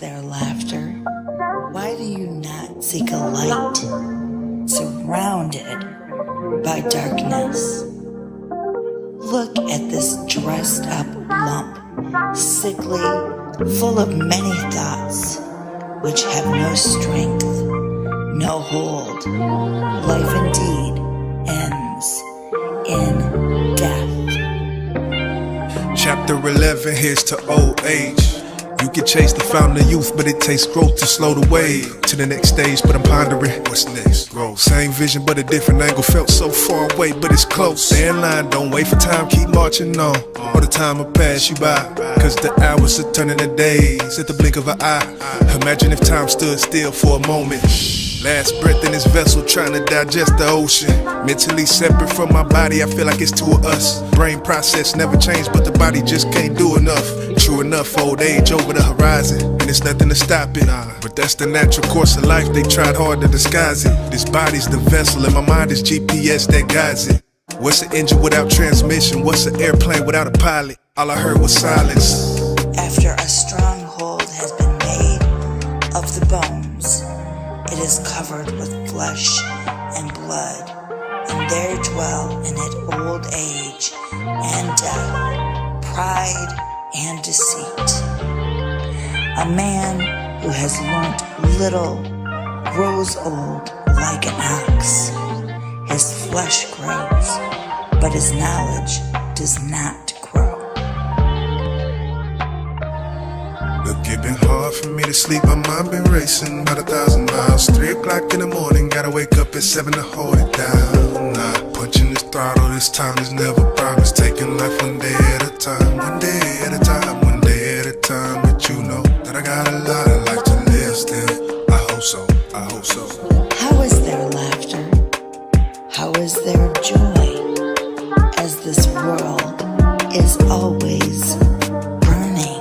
their laughter? Why do you not seek a light, surrounded by darkness? Look at this dressed up lump, sickly, full of many thoughts, which have no strength, no hold. Life indeed ends in death. Chapter 11, here's to old age. You can chase the fountain of youth, but it takes growth to slow the wave to the next stage, but I'm pondering what's next. Growth, same vision, but a different angle. Felt so far away, but it's close. Stay in line, don't wait for time, keep marching on. Or the time will pass you by, cause the hours are turning to days at the blink of an eye. Imagine if time stood still for a moment. Last breath in this vessel, trying to digest the ocean. Mentally separate from my body, I feel like it's two of us. Brain process never changed, but the body just can't do enough. True enough, old age over the horizon, and it's nothing to stop it. But that's the natural course of life, they tried hard to disguise it. This body's the vessel, and my mind is GPS that guides it. What's an engine without transmission? What's an airplane without a pilot? All I heard was silence. After a stronghold has been made of the bones, it is covered with flesh and blood, and there dwell in it old age and death, pride and deceit. A man who has learnt little grows old like an ox. His flesh grows, but his knowledge does not grow. Look, it been hard for me to sleep, my mind been racing about 1,000 miles. 3 o'clock in the morning, gotta wake up at 7 to hold it down. Nah, punching this throttle, this time is never promised. Taking life one day at a time, one day at a time, one day at a time. But you know that I got a lot of life to live still. I hope so, I hope so. How is their laughter? How is their joy? As this world is always burning.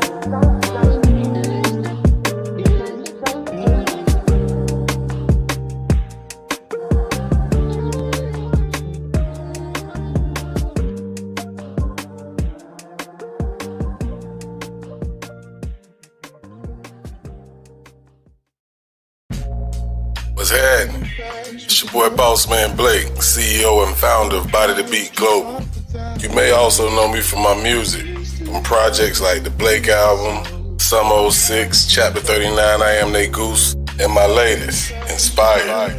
What's happening? It's your boy Bossman Blake, CEO and founder of Body to Beat Global. You may also know me from my music, from projects like the Blake album, Sum 06, Chapter 39, I Am They Goose, and my latest, Inspired.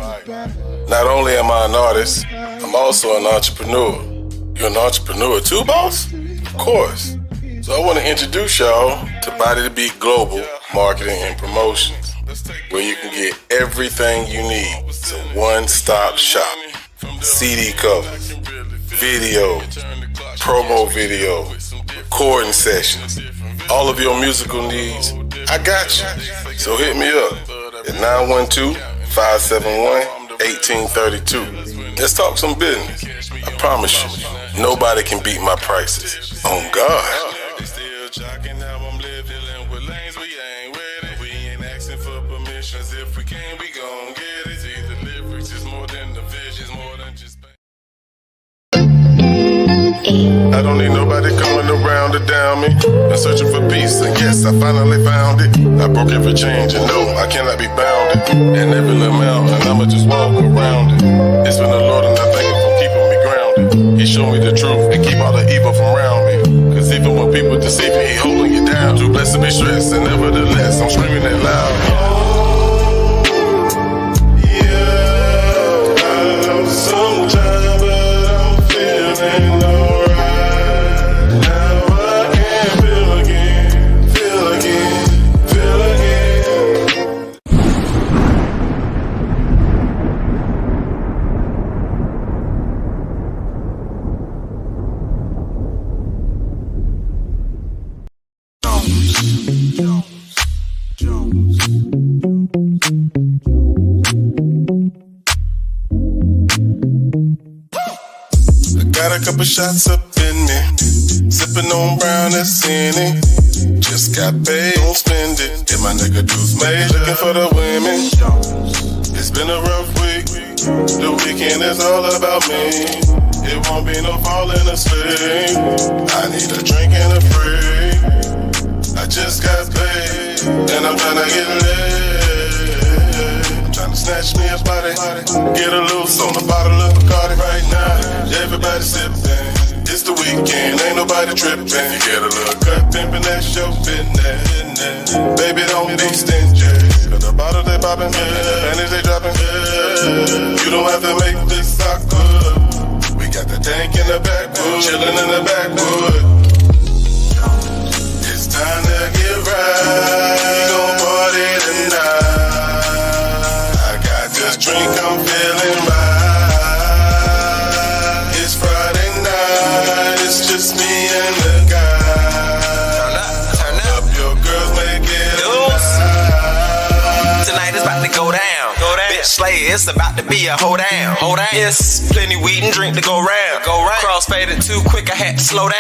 Not only am I an artist, I'm also an entrepreneur. You're an entrepreneur too, boss? Of course. So I want to introduce y'all to Body to Beat Global Marketing and Promotions, where you can get everything you need. It's a one-stop shop. CD covers, video, promo video, recording sessions, all of your musical needs, I got you. So hit me up at 912-571-1832. Let's talk some business. I promise you, nobody can beat my prices. On God. If we can, we gon' get it. The lyrics is more than the visions, more than just. I don't need nobody coming around to down me. I'm searching for peace, and yes, I finally found it. I broke every change, and no, I cannot be bounded. And every little mountain, I'ma just walk around it. It's been the Lord, and I thank Him for keeping me grounded. He showed me the truth and keep all the evil from around me. Cause even when people deceive you, He holding you down. Too blessed to be stressed, and nevertheless, I'm screaming that loud. Sometime, but I'm feeling alright. Now I can feel again, feel again, feel again. Got a couple shots up in me, sipping on brown that's in it. Just got paid, don't spend it. Get my nigga Deuce made, looking for the women. It's been a rough week, the weekend is all about me. It won't be no falling asleep. I need a drink and a free. I just got paid. and I'm tryna get lit. Tryna snatch me a body, get a loose on a bottle of Bacardi right now. Everybody sippin'. It's the weekend, ain't nobody trippin'. You get a little cut, pimpin', that's your business. Baby, don't be stingy. Cause the bottle they poppin', and the panties they droppin'. You don't have to make this awkward. We got the tank in the backwood, chillin' in the backwood. It's time to get right. We gon' party tonight. I got this drink, I'm feelin' right. It's just me and the guy. Turn up, your girls make it tonight is about to go down. Bitch slay, it's about to be a hold down. It's plenty weed and drink to go round. Crossfaded too quick, I had to slow down.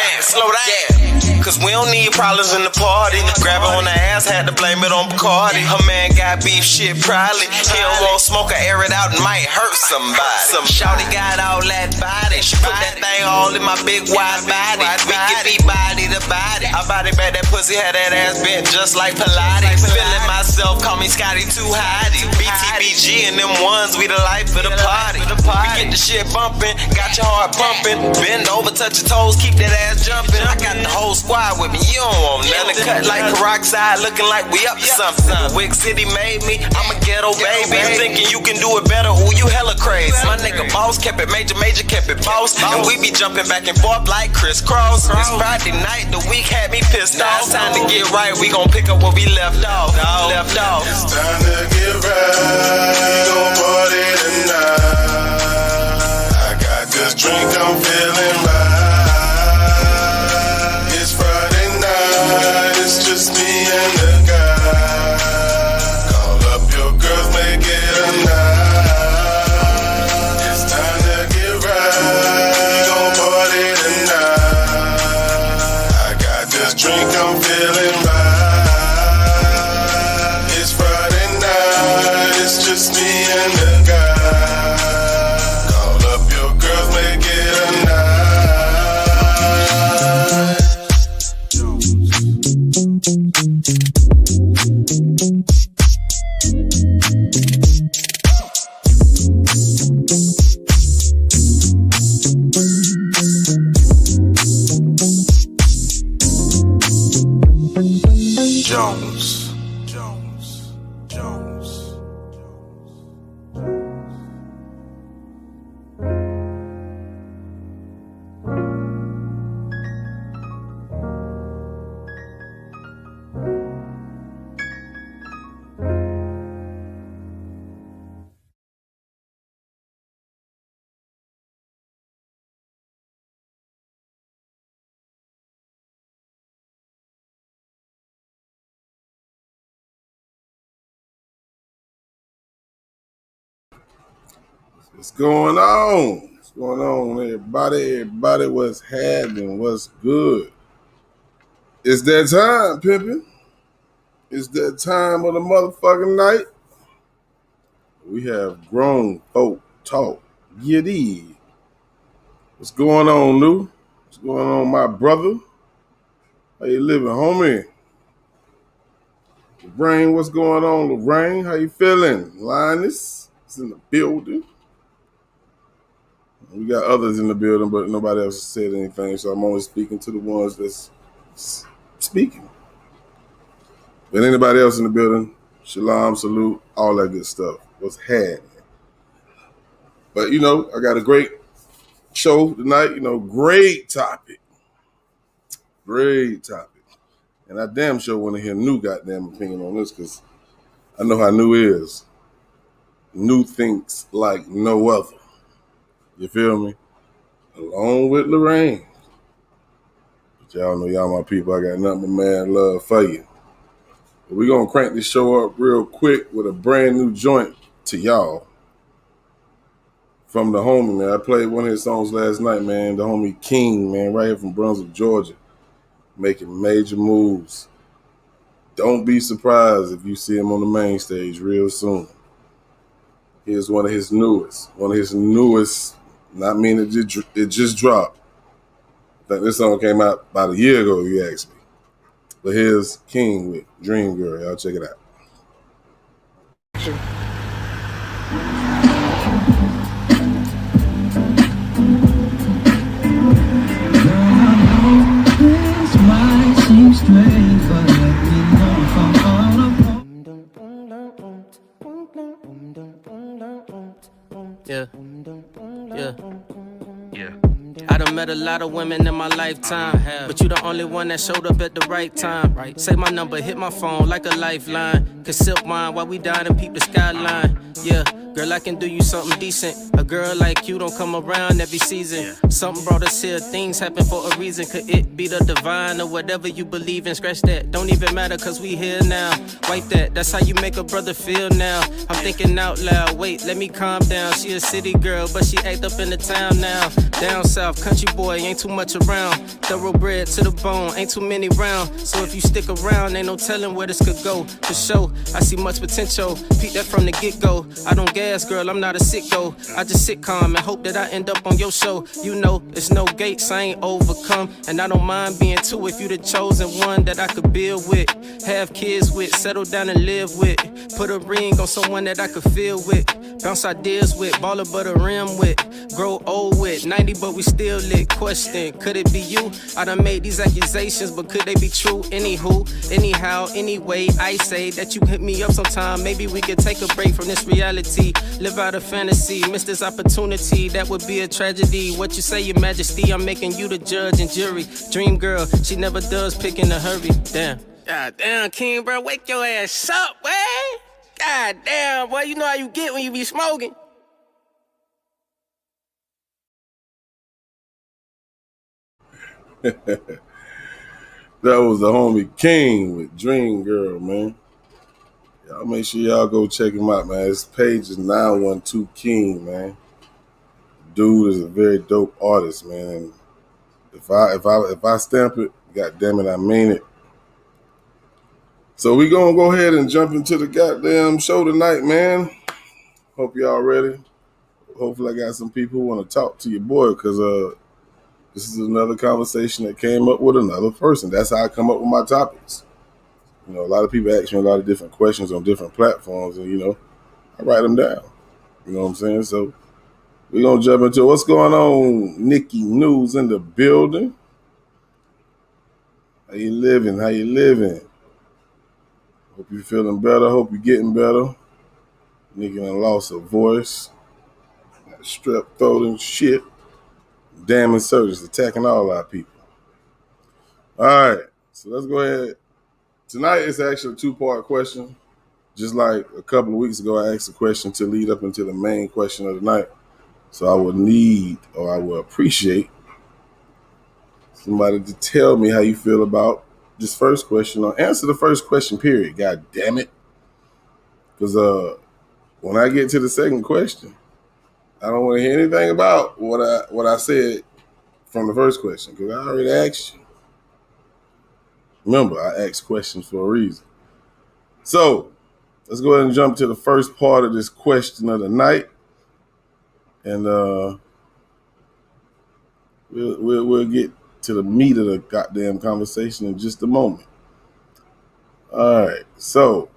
Yeah, cause we don't need problems in the party. Grab her on the ass, had to blame it on Bacardi. Her man got beef shit probably. He don't want smoke, I air it out and might hurt somebody. Some shawty got all that body. She put that thing all in my big wide body. We can be body to body. I body back that pussy, had that ass bent just like Pilates. Feeling myself, call me Scotty too hottie. BTBG and them ones, we the life of the party. We get the shit bumping, got your heart pumping. Bend over, touch your toes, keep that ass jumping. I got the whole squad with me, you don't want nothing. Cut like peroxide, looking like we up to something. Wick City made me, I'm a ghetto baby. You thinking you can do it better, ooh, you hella crazy. My nigga boss kept it major, kept it boss. And we be jumping back and forth like crisscross. It's Friday night, the week had me pissed off. It's time to get right, we gon' pick up where we left off. It's time to get right, we gon' party tonight. I got this drink, I'm feeling right. It's Friday night, it's just me and the guy. Call up your girls, make it a night. It's time to get right, we gon' party tonight. I got this drink, I'm feeling right. It's Friday night, it's just me and the guy. Call up your girls, make it a night. Jones. What's going on? What's going on, everybody? Everybody, what's happening? What's good? It's that time, pimpin'. It's that time of the motherfucking night. We have grown folk talk. Get in. What's going on, Lou? What's going on, my brother? How you living, homie? Lorraine, what's going on, Lorraine? How you feeling? Linus is in the building. We got others in the building, but nobody else has said anything, so I'm only speaking to the ones that's speaking. But anybody else in the building, shalom, salute, all that good stuff. What's happening? But, I got a great show tonight, great topic. Great topic. And I damn sure want to hear New goddamn opinion on this, because I know how New is. New thinks like no other. You feel me? Along with Lorraine. But y'all know y'all my people. I got nothing but mad love for you. But we're going to crank this show up real quick with a brand new joint to y'all. From the homie, man. I played one of his songs last night, man. The homie King, man, right here from Brunswick, Georgia. Making major moves. Don't be surprised if you see him on the main stage real soon. Here's one of his newest. Not meaning it just dropped. I think this song came out about a year ago, if you ask me. But here's King with Dream Girl. Y'all check it out. Yeah. I done met a lot of women in my lifetime, but you the only one that showed up at the right time. Say my number, hit my phone like a lifeline. Can sip wine while we dine and peep the skyline. Yeah, girl, I can do you something decent. A girl like you don't come around every season. Something brought us here, things happen for a reason. Could it be the divine or whatever you believe in? Scratch that, don't even matter cause we here now. Wipe that, that's how you make a brother feel now. I'm thinking out loud, wait, let me calm down. She a city girl, but she act up in the town now. Down south, country boy, ain't too much around. Thoroughbred to the bone, ain't too many round. So if you stick around, ain't no telling where this could go. For sure, I see much potential, peep that from the get-go. I don't gas, girl, I'm not a sicko. I just sit calm and hope that I end up on your show. You know, it's no gates, I ain't overcome. And I don't mind being two if you the chosen one that I could build with. Have kids with, settle down and live with. Put a ring on someone that I could feel with. Bounce ideas with, baller but a rim with. Grow old with, 90 but we still lit. Question, could it be you? I done made these accusations, but could they be true? Anywho, anyhow, anyway, I say that you hit me up sometime. Maybe we could take a break from this reality. Live out a fantasy, miss this opportunity. That would be a tragedy. What you say, your majesty, I'm making you the judge and jury. Dream girl, she never does pick in a hurry. Damn. God damn, King, bro, wake your ass up, boy. God damn, boy, you know how you get when you be smoking. That was the homie King with Dream Girl, man. Y'all make sure y'all go check him out, man. His page is 912 King, man. Dude is a very dope artist, man. And if I stamp it, god damn it, I mean it. So we gonna go ahead and jump into the goddamn show tonight, man. Hope y'all ready. Hopefully I got some people who want to talk to your boy, because this is another conversation that came up with another person. That's how I come up with my topics. You know, a lot of people ask me a lot of different questions on different platforms, and, you know, I write them down. You know what I'm saying? So we're going to jump into what's going on. Nikki News in the building. How you living? How you living? Hope you're feeling better. Hope you're getting better. Nikki done lost her voice. Got strep throat and shit. Damn insurgents attacking all our people. All right, so let's go ahead. Tonight is actually a two-part question. Just like a couple of weeks ago, I asked a question to lead up into the main question of the night. So I would need, or I would appreciate, somebody to tell me how you feel about this first question, or answer the first question, period. God damn it. Because when I get to the second question, I don't want to hear anything about what I said from the first question, because I already asked you. Remember, I asked questions for a reason. So let's go ahead and jump to the first part of this question of the night, and we'll get to the meat of the goddamn conversation in just a moment. All right, so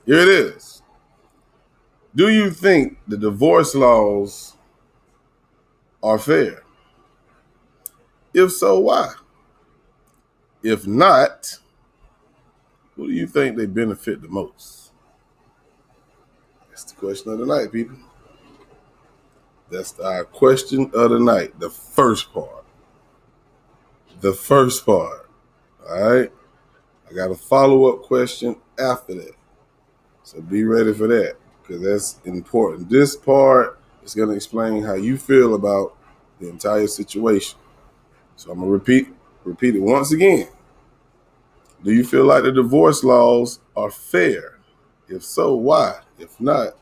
here it is. Do you think the divorce laws are fair? If so, why? If not, who do you think they benefit the most? That's the question of the night, people. That's our question of the night, the first part. The first part, all right? I got a follow-up question after that. So be ready for that, because that's important. This part is going to explain how you feel about the entire situation. So I'm going to repeat it once again. Do you feel like the divorce laws are fair? If so, why? If not,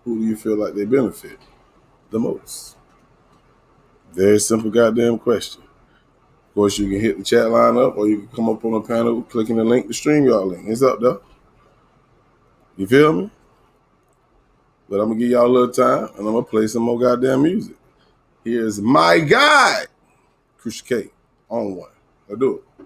who do you feel like they benefit the most? Very simple goddamn question. Of course, you can hit the chat line up, or you can come up on the panel clicking the link, the StreamYard link. It's up there. You feel me? But I'm going to give y'all a little time, and I'm going to play some more goddamn music. Here's my guy, Crucial K, on one. Let's do it.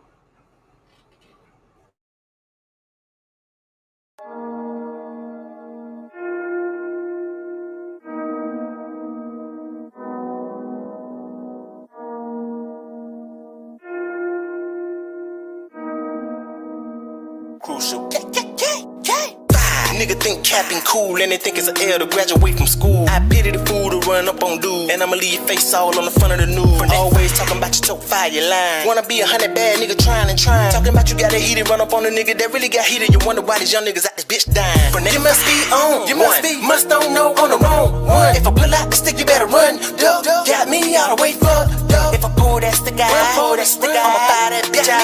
Crucial. Nigga think capping cool and they think it's an L to graduate from school. I pity the fool to run up on dude, and I'ma leave your face all on the front of the news. Always talking about your top fire line. Wanna be 100 bad nigga trying and trying. Talking about you gotta eat it, run up on the nigga that really got heated. You wonder why these young niggas out this bitch dying. You must be on, you must don't know on the wrong one. If I pull out the stick, you better run. Duck, got me all the way fucked up. If I pull that stick out, I'ma fire that bitch out.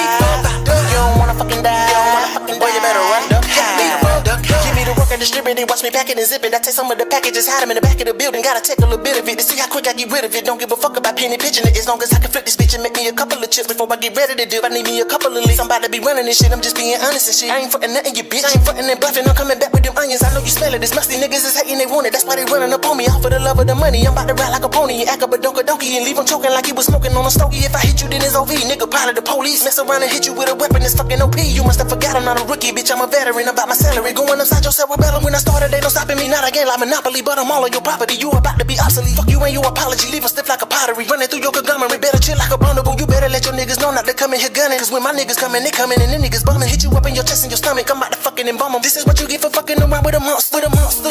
You don't wanna fucking die, boy, you better run. Duck, give me the work and distribute it, watch me pack it and zip it. I take some of the packages, hide them in the back of the building. Gotta take a little bit of it to see how quick I get rid of it. Don't give a fuck about penny pitching it, as long as I can flip this bitch and make me a couple of chips before I get ready to dip. I need me a couple of licks. I'm about to be running this shit, I'm just being honest and shit. I ain't frontin' nothing, you bitch. I ain't frontin' and bluffing, I'm coming back with them onions. I know you smell it, this musty niggas is hating, they want it. That's why they running up on me, off for the love of the money. I'm about to ride like a pony and act up a donkey and leave him choking like he was smoking on a stogie. If I hit you, then it's OV, nigga, pilot the police. Mess around and hit you with a weapon, it's fucking OP. You must have forgot I'm not a rookie, bitch, I'm a veteran. About my salary, going upside your cerebellum. When I started, ain't no stopping me, not again like Monopoly, but I'm all on your property. You about to be obsolete. Fuck you and your apology, leave 'em stiff like a pottery. Running through your conglomerate, better chill like a bundle. You better let your niggas know not to come in here gunning. Cause when my niggas coming, they coming and then niggas bumming. Hit you up in your chest and your stomach, I'm about to fucking embalm 'em. This is what you get for fucking around with a monster.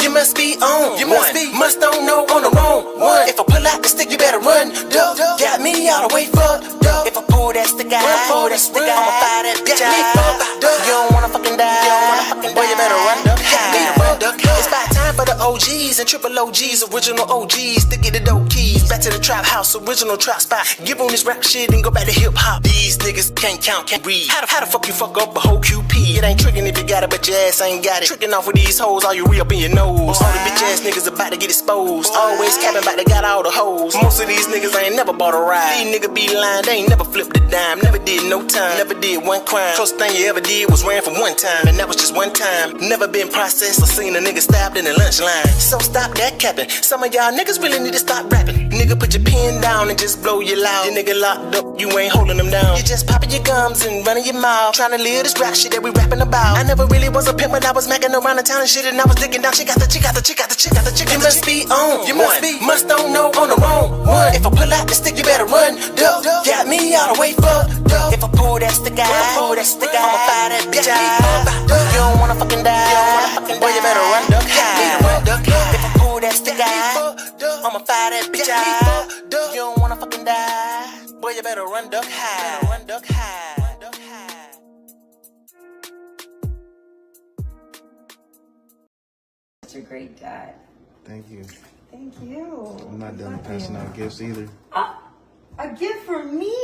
You must be on, you must don't know on the wrong one. If I pull out the stick, you better run. Duck, got me all the way fucked up. If I pull that stick out, I'ma fire that bitch out. You don't wanna fucking die, boy, you better run. It's about time for the OGs and triple OGs, original OGs, to get the dope keys. Back to the trap house, original trap spot. Give on this rap shit and go back to hip hop. These niggas can't count, can't read. How the fuck you fuck up a whole QP? It ain't tricking if you got it, but your ass ain't got it. Tricking off with these hoes, all you re up in your nose. All the bitch ass niggas about to get exposed. Always capping about they got all the hoes. Most of these niggas ain't never bought a ride. These niggas be lying, they ain't never flipped a dime. Never did no time, never did one crime. Closest thing you ever did was ran for one time, and that was just one time. Never been processed or seen a nigga stabbed in the lunch line. So stop that capping. Some of y'all niggas really need to stop rapping. Nigga, put your pen down and just blow your loud. Your nigga locked up, you ain't holding them down. You just popping your gums and running your mouth, trying to live this rap shit that we rapping about. I never really was a pimp when I was macking around the town and shit, and I was digging down. Chick out the chick. You must be on, you must don't know on the wrong one. If I pull out the stick, you better run. Duck, got me all the way fucked up. If I pull that stick out, I'ma fire that bitch out. You don't wanna fucking die, boy, you better run. Duck, if I pull that stick out, I'ma fire that bitch out. You don't wanna fucking die, boy, you better run. Duck high, run duck high. Such a great dad. Thank you. Thank you. I'm not done passing out gifts either. A gift for me?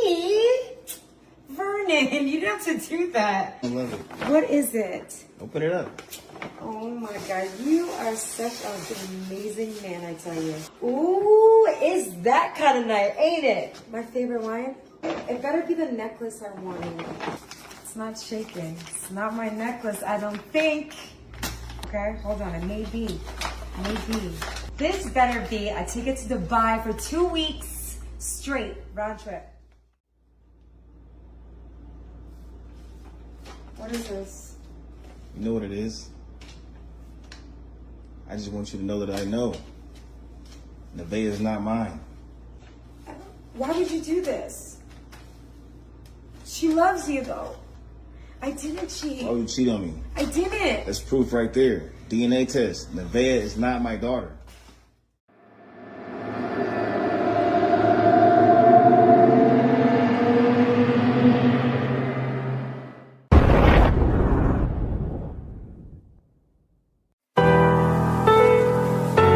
Vernon, you don't have to do that. I love it. What is it? Open it up. Oh my God, you are such an amazing man, I tell you. Ooh, is that kind of night, ain't it? My favorite wine? It better be the necklace I wanted. It's not shaking. It's not my necklace, I don't think. Okay, hold on, it may be. Maybe. This better be a ticket to Dubai for 2 weeks straight, round trip. What is this? You know what it is? I just want you to know that I know. Nevaeh is not mine. Why would you do this? She loves you though. I didn't cheat. Why would you cheat on me? I didn't. That's proof right there. DNA test. Nevaeh is not my daughter.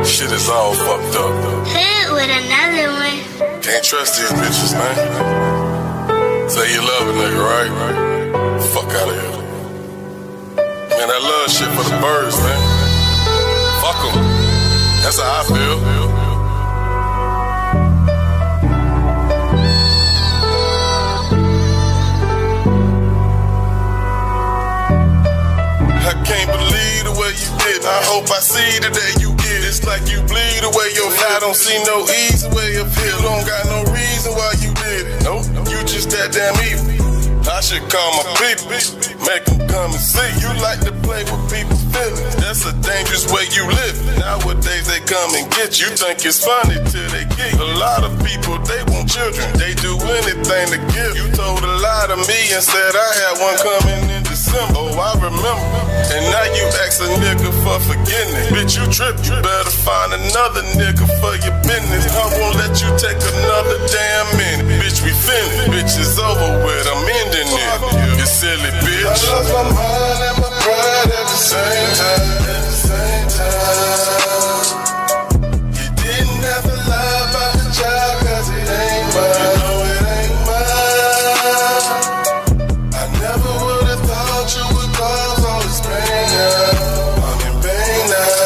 Shit is all fucked up. Hit with another one. Can't trust these bitches, man. Say you love a nigga, right? Fuck out of here. Man, that love shit for the birds, man. Fuck them. That's how I feel. I can't believe the way you did. I hope I see the day you get. It's like you bleed away your I don't see no easy way up here. Don't got no reason why you did it. Nope, you just that damn evil. I should call my people, make them come and see. You like to play with people's feelings. That's a dangerous way you live. Nowadays they come and get you. Think it's funny till they get you. A lot of people, they want children. They do anything to give. You told a lie to me and said I had one coming in December. December. Oh, I remember. And now you ask a nigga for forgiveness. Bitch, you tripped. You better find another nigga for your business. I won't let you take another damn minute. Bitch, we finished. Bitch, it's over with. I'm ending it. You silly bitch. I lost my mind and my pride at the same time. At the same time. You didn't have to lie about the job, cause it ain't mine. You know it ain't mine. I never would've thought you would cause all this pain now. I'm in pain now.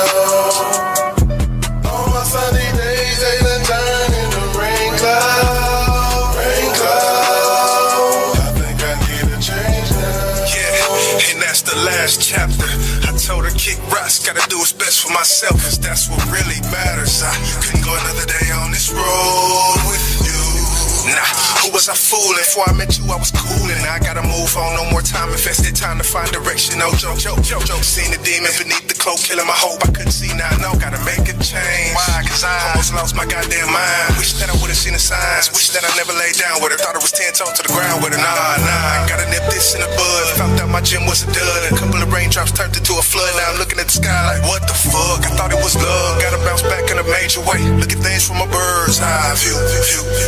All my sunny days, they done turned into rain cloud. Rain cloud. I think I need a change now. Yeah, and that's the last chapter. I told her kick rocks, gotta do what's best for myself, cause that's what really matters. I couldn't go another day on this road with you. Nah, who was I fooling? Before I met you, I was coolin'. Now I gotta move on, no more time invested, time to find direction. No joke. Seen the demon beneath the cloak, killing my hope. I couldn't see now, no, gotta make a change. Why? Cause I almost lost my goddamn mind. Wish that I would've seen the signs. Wish that I never laid down with her. Thought it was 10 toes to the ground with her. Nah, gotta nip this in the bud. Found out my gym was a dud. A couple of raindrops turned into a flood. Now I'm looking at the sky like, what the fuck? I thought it was love. Gotta bounce back in a major way. Look at things from a bird's eye view.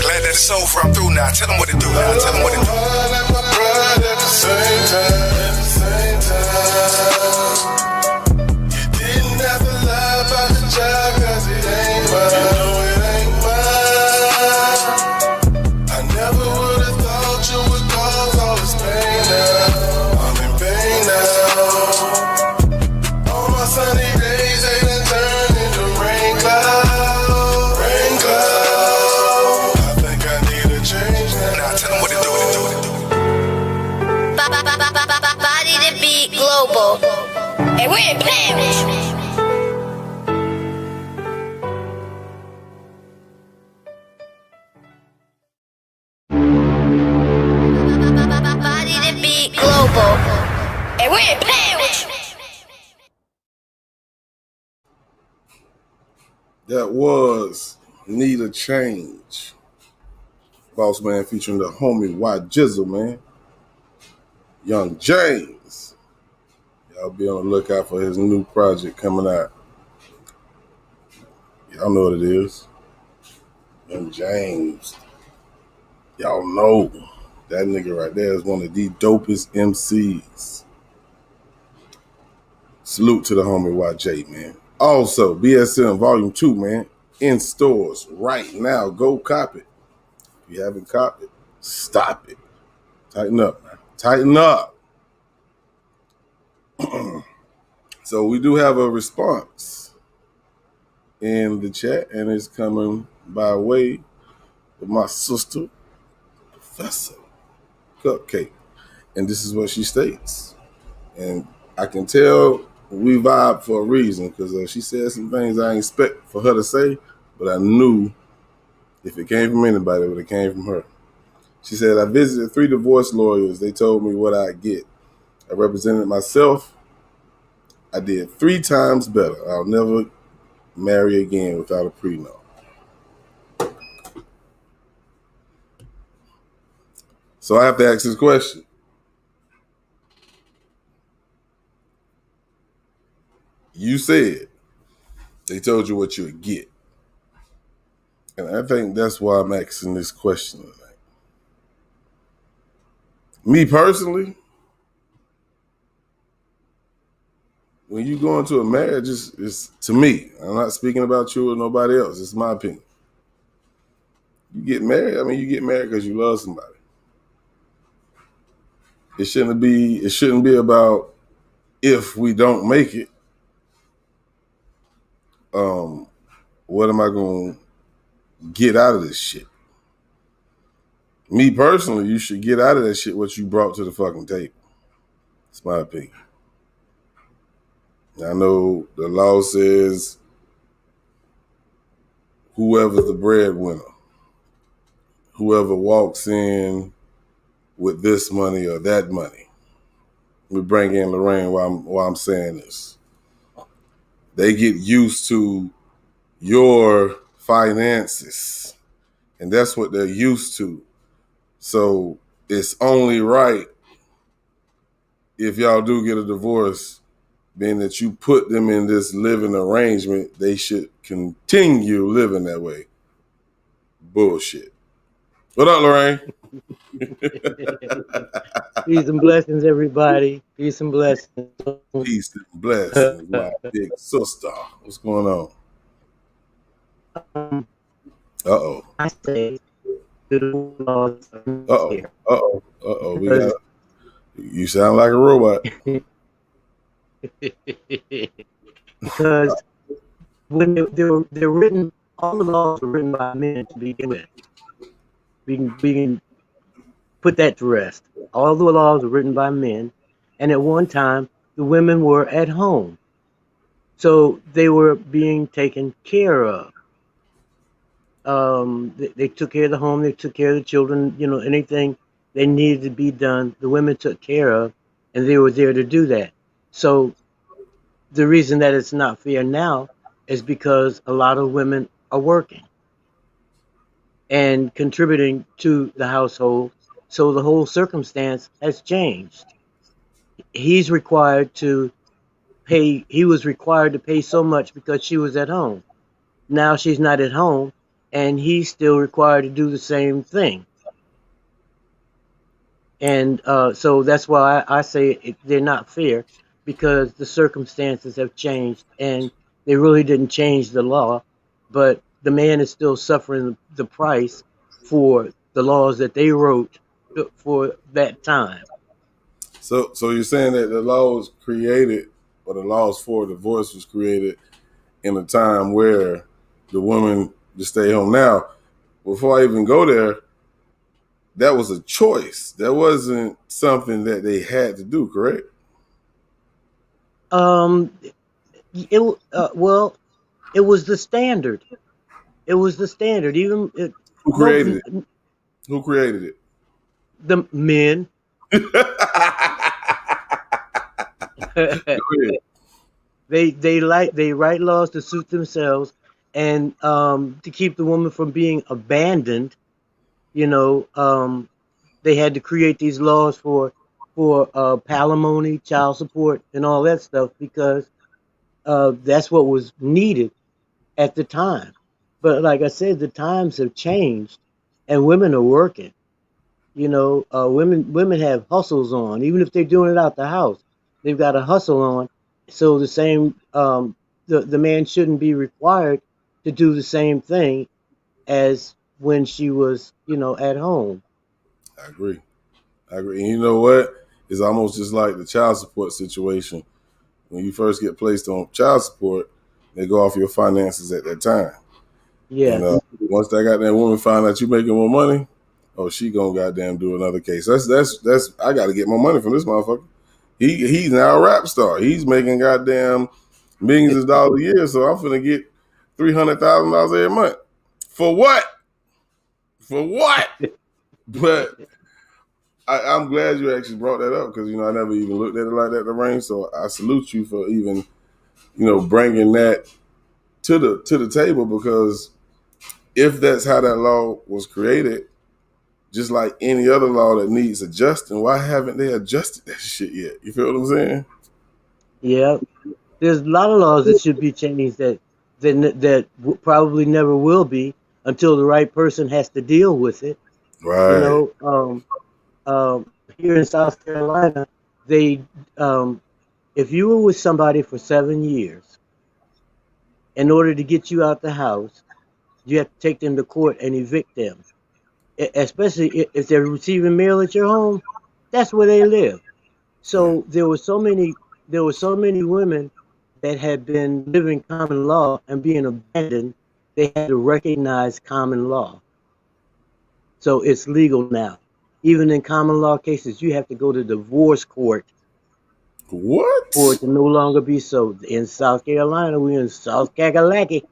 Glad that it's over. I'm through now. Tell them what it do now. Tell them what it do. And my pride at the same time. At the same time. You didn't have to lie about the job, cause it ain't mine. You know it ain't mine. I never would've thought you would cause all this pain now. I'm in pain now. All my sunny days, they done turned into rain cloud. Rain cloud. I think I need a change now. Nah, tell them what it do. Body to beat global. And we ain't playing with you. Body to beat global. And we ain't playing with you. That was Need a Change. Boss Man featuring the homie Y Jizzle, man. Young James. Y'all be on the lookout for his new project coming out. Y'all know what it is. Young James. Y'all know that nigga right there is one of the dopest MCs. Salute to the homie YJ, man. Also, BSM Volume 2, man, in stores right now. Go cop it. If you haven't copped it, stop it. Tighten up, man. Tighten up. So we do have a response in the chat, and it's coming by way of my sister, Professor Cupcake. And this is what she states. And I can tell we vibe for a reason, because she said some things I ain't expect for her to say, but I knew if it came from anybody, it would have came from her. She said, I visited 3 divorce lawyers. They told me what I get. I represented myself. I did 3 times better. I'll never marry again without a prenup. So I have to ask this question. You said they told you what you would get. And I think that's why I'm asking this question tonight. Me personally, when you go into a marriage, it's to me, I'm not speaking about you or nobody else. It's my opinion. You get married, you get married because you love somebody. It shouldn't be about if we don't make it, what am I going to get out of this shit? Me personally, you should get out of that shit what you brought to the fucking table. It's my opinion. I know the law says whoever's the breadwinner, whoever walks in with this money or that money. We bring in Lorraine while I'm saying this. They get used to your finances, and that's what they're used to. So it's only right if y'all do get a divorce, being that you put them in this living arrangement, they should continue living that way. Bullshit. What up, Lorraine? Peace and blessings, everybody. Peace and blessings. Peace and blessings, my big sister. What's going on? Uh-oh. I say the laws are fair. We got. You sound like a robot. Because when they're written, all the laws were written by men to begin with. We can put that to rest. All the laws were written by men, and at one time the women were at home, so they were being taken care of. They took care of the home, they took care of the children. You know, anything they needed to be done, the women took care of, and they were there to do that. So the reason that it's not fair now is because a lot of women are working and contributing to the household. So the whole circumstance has changed. He was required to pay so much because she was at home. Now she's not at home, and he's still required to do the same thing. And so that's why I say they're not fair, because the circumstances have changed, and they really didn't change the law, but the man is still suffering the price for the laws that they wrote for that time. So you're saying that the law was created, or the laws for divorce was created in a time where the woman to stay home. Now, before I even go there, that was a choice. That wasn't something that they had to do, correct? Well, it was the standard. It was the standard. Even who created it? Who created it? The men. They write laws to suit themselves, and to keep the woman from being abandoned. You know, they had to create these laws for palimony, child support, and all that stuff, because that's what was needed at the time. But like I said, the times have changed, and women are working. You know, women have hustles on, even if they're doing it out the house. They've got a hustle on. So the same, the man shouldn't be required to do the same thing as when she was, you know, at home. I agree. And you know what? It's almost just like the child support situation. When you first get placed on child support, they go off your finances at that time. Yeah. And, once that goddamn woman find out you making more money, oh, she gonna goddamn do another case. That's I gotta get more money from this motherfucker. He's now a rap star. He's making goddamn millions of dollars a year, so I'm finna get $300,000 every month. For what? For what? But I'm glad you actually brought that up, because, you know, I never even looked at it like that, Lorraine. So I salute you for even, you know, bringing that to the table, because if that's how that law was created, just like any other law that needs adjusting, why haven't they adjusted that shit yet? You feel what I'm saying? Yeah, there's a lot of laws that should be changed that probably never will be until the right person has to deal with it. Right. You know, here in South Carolina, they if you were with somebody for 7 years, in order to get you out the house, you have to take them to court and evict them. Especially if they're receiving mail at your home, that's where they live. So there were so many women that had been living common law and being abandoned. They had to recognize common law. So it's legal now. Even in common law cases, you have to go to divorce court. What? For it to no longer be so. In South Carolina, we're in South Kakalaki.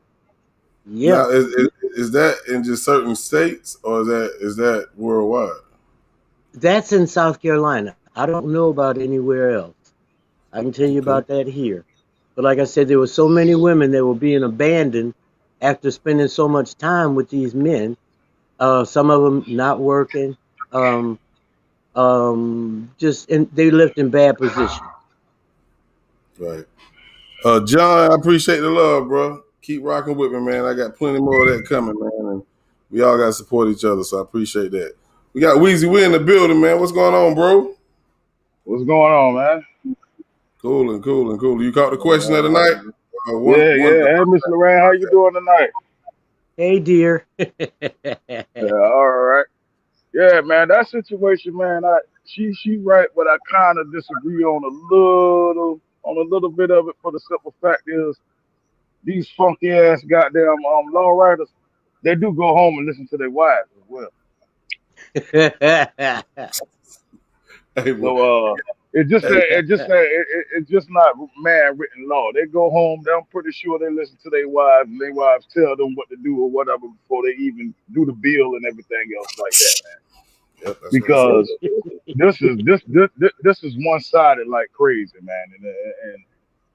Yeah. Now, is that in just certain states, or is that worldwide? That's in South Carolina. I don't know about anywhere else. I can tell you about that here. But like I said, there were so many women that were being abandoned after spending so much time with these men. Some of them not working. they left in bad position. Right. John, I appreciate the love, bro. Keep rocking with me, man. I got plenty more of that coming, man. And we all got to support each other, so I appreciate that. We got Weezy Wee in the building, man. What's going on, bro? What's going on, man? Cool. You caught the question of the night? Hey, Mr. Lorraine, how you doing tonight? Hey, dear. Yeah, all right. Yeah, man, that situation, man. She right, but I kind of disagree on a little bit of it. For the simple fact is, these funky ass goddamn law writers, they do go home and listen to their wives as well. So it's just not man written law. They go home, I'm pretty sure they listen to their wives, and their wives tell them what to do or whatever before they even do the bill and everything else like that, man. Yep, because this is one-sided like crazy, man. And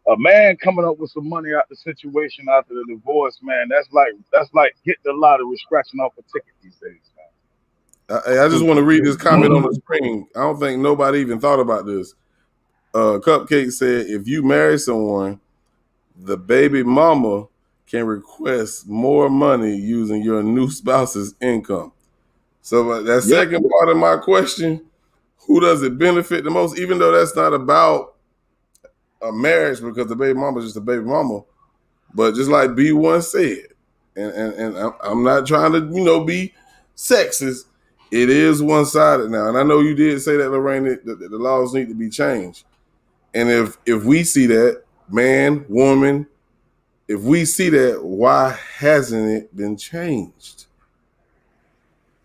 a man coming up with some money out the situation after the divorce, man, that's like getting the lottery, scratching off a ticket these days, man. I just want to read this comment on the screen. I don't think nobody even thought about this. Cupcake said, if you marry someone, the baby mama can request more money using your new spouse's income. So that second part of my question, who does it benefit the most? Even though that's not about a marriage, because the baby mama is just a baby mama. But just like B1 said, and I'm not trying to, be sexist, it is one-sided now. And I know you did say that, Lorraine, that the laws need to be changed. And if we see that, man, woman, if we see that, why hasn't it been changed?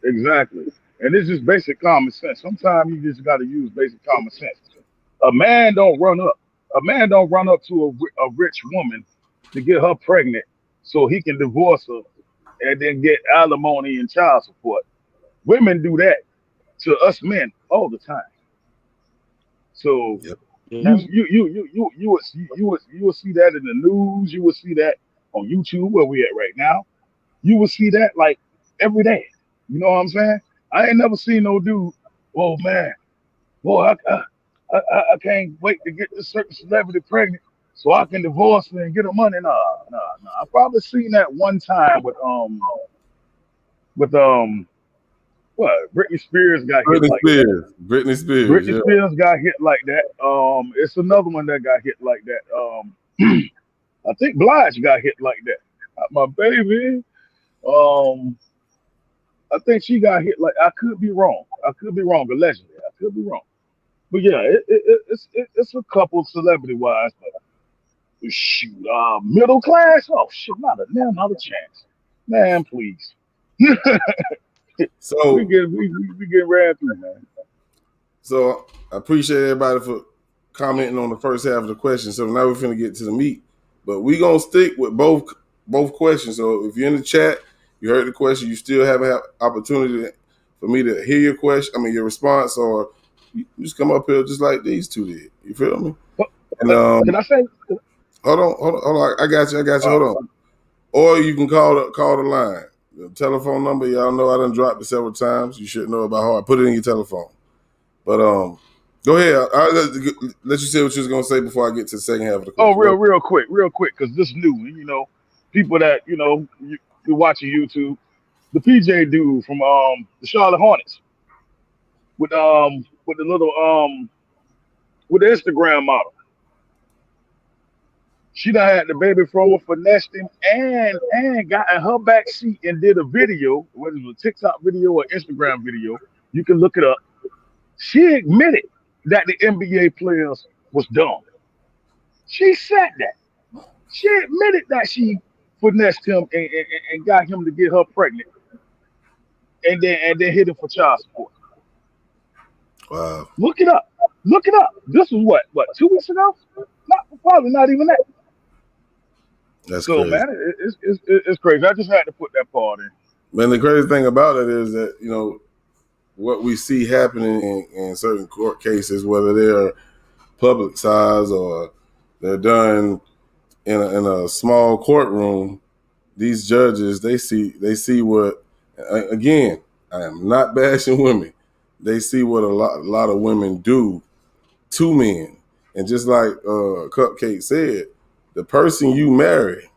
Exactly. And it's just basic common sense. Sometimes you just got to use basic common sense. A man don't run up to a rich woman to get her pregnant so he can divorce her and then get alimony and child support. Women do that to us men all the time. So you will see that in the news. You will see that on YouTube where we at right now. You will see that like every day. You know what I'm saying? I ain't never seen no dude. Oh man, boy, I can't wait to get this certain celebrity pregnant so I can divorce her and get her money. Nah. I probably seen that one time with what? Britney Spears got hit like that. Britney Spears got hit like that. It's another one that got hit like that. I think Blige got hit like that. My baby. I think she got hit like. I could be wrong. Allegedly, I could be wrong. But yeah, it's a couple celebrity wise. But shoot, middle class. Oh shit, not a chance. Man, please. So we get ran through, man. So I appreciate everybody for commenting on the first half of the question. So now we're finna get to the meat. But we gonna stick with both questions. So if you're in the chat, you heard the question, you still have an opportunity for me to hear your question. I mean your response, or you just come up here just like these two did. You feel me? And can I say? Hold on. I got you. Hold on. Or you can call the line. The telephone number, y'all know I done dropped it several times. You should know about how I put it in your telephone. But go ahead. I'll let you say what you was gonna say before I get to the second half of the question. Oh, real quick, because this new, people that you're watching YouTube, the PJ dude from the Charlotte Hornets with the little with the Instagram model. She done had the baby from her, finessed him, and got in her back seat and did a video, whether it was a TikTok video or Instagram video. You can look it up. She admitted that the NBA players was dumb. She said that. She admitted that she finessed him and got him to get her pregnant, and then hit him for child support. Wow. Look it up. This was what 2 weeks ago? Probably not even that. That's so crazy. Man, it's crazy. I just had to put that part in. Man, the crazy thing about it is that what we see happening in certain court cases, whether they're publicized or they're done in a small courtroom, these judges they see what. Again, I am not bashing women, they see what a lot of women do to men. And just like Cupcake said, the person you marry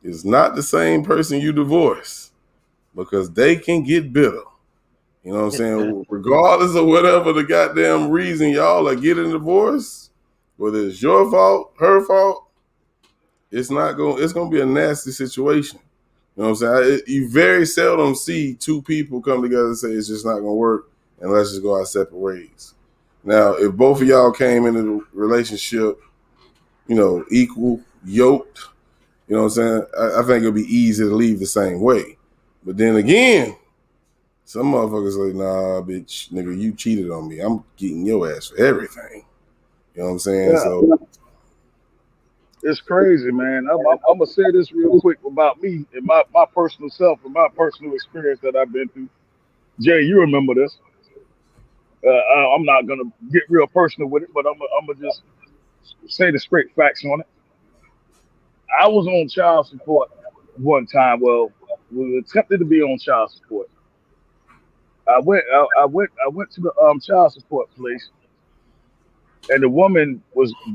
is not the same person you divorce, because they can get bitter. You know what I'm saying? Regardless of whatever the goddamn reason y'all are getting a divorce, whether it's your fault, her fault, it's gonna be a nasty situation. You know what I'm saying? You very seldom see two people come together and say it's just not gonna work and let's just go our separate ways. Now, if both of y'all came into the relationship, you know, equal, yoked, you know what I'm saying? I think it'll be easy to leave the same way. But then again, some motherfuckers like, nah, bitch, nigga, you cheated on me. I'm getting your ass for everything. You know what I'm saying? Yeah. So it's crazy, man. I'm gonna say this real quick about me and my personal self and my personal experience that I've been through. Jay, you remember this? I'm not gonna get real personal with it, but I'm gonna just say the straight facts on it. I was on child support one time. Well, we attempted to be on child support. I went to the child support place, and the woman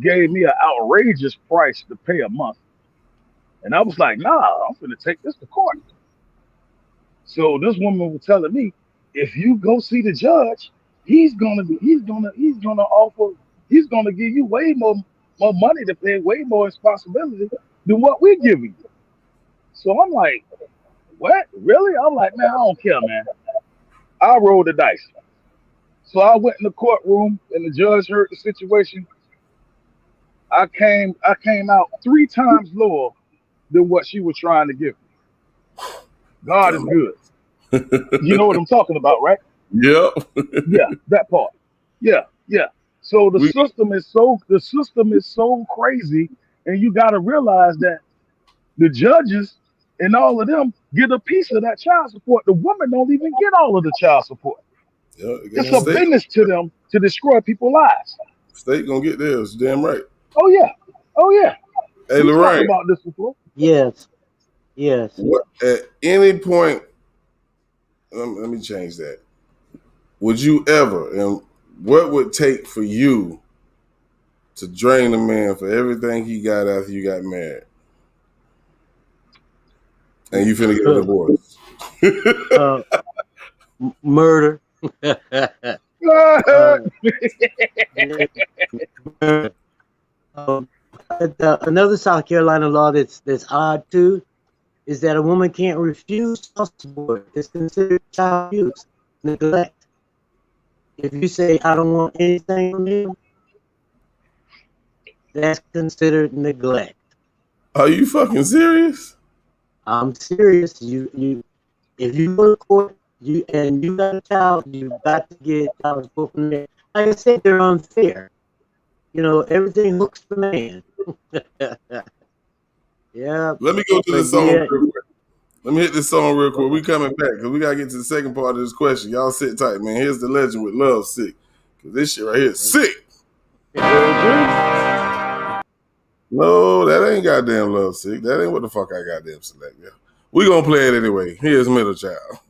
gave me an outrageous price to pay a month, and I was like, nah, I'm gonna take this to court. So this woman was telling me, if you go see the judge, he's gonna give you way more money to pay, way more responsibility than what we're giving you. So I'm like, what? Really? I'm like, man, I don't care, man. I rolled the dice. So I went in the courtroom and the judge heard the situation. I came out 3 times lower than what she was trying to give me. God is good. You know what I'm talking about, right? Yep. Yeah, that part. Yeah. So the system is so crazy, and you got to realize that the judges and all of them get a piece of that child support. The woman don't even get all of the child support. Yeah, it's a business to them to destroy people's lives. State gonna get theirs, damn right. Oh yeah. Hey, we Lorraine. talked about this before. Yes. At any point, let me change that. Would you ever, and what would it take for you to drain a man for everything he got after you got married? And you finna get a divorce? Murder. Another South Carolina law that's odd too is that a woman can't refuse child support. It's considered child abuse, neglect. If you say, I don't want anything from you, that's considered neglect. Are you fucking serious? I'm serious. You if you go to court you got a child, you got to get child support from there. Like I said, they're unfair. You know, everything hooks the man. Yeah. Let me go to the song real quick. Let me hit this song real quick. We coming back because we gotta get to the second part of this question. Y'all sit tight, man. Here's the legend with Love Sick. Cause this shit right here is sick. No, that ain't goddamn Love Sick. That ain't what the fuck I goddamn select. Yeah. We gonna play it anyway. Here's Middle Child.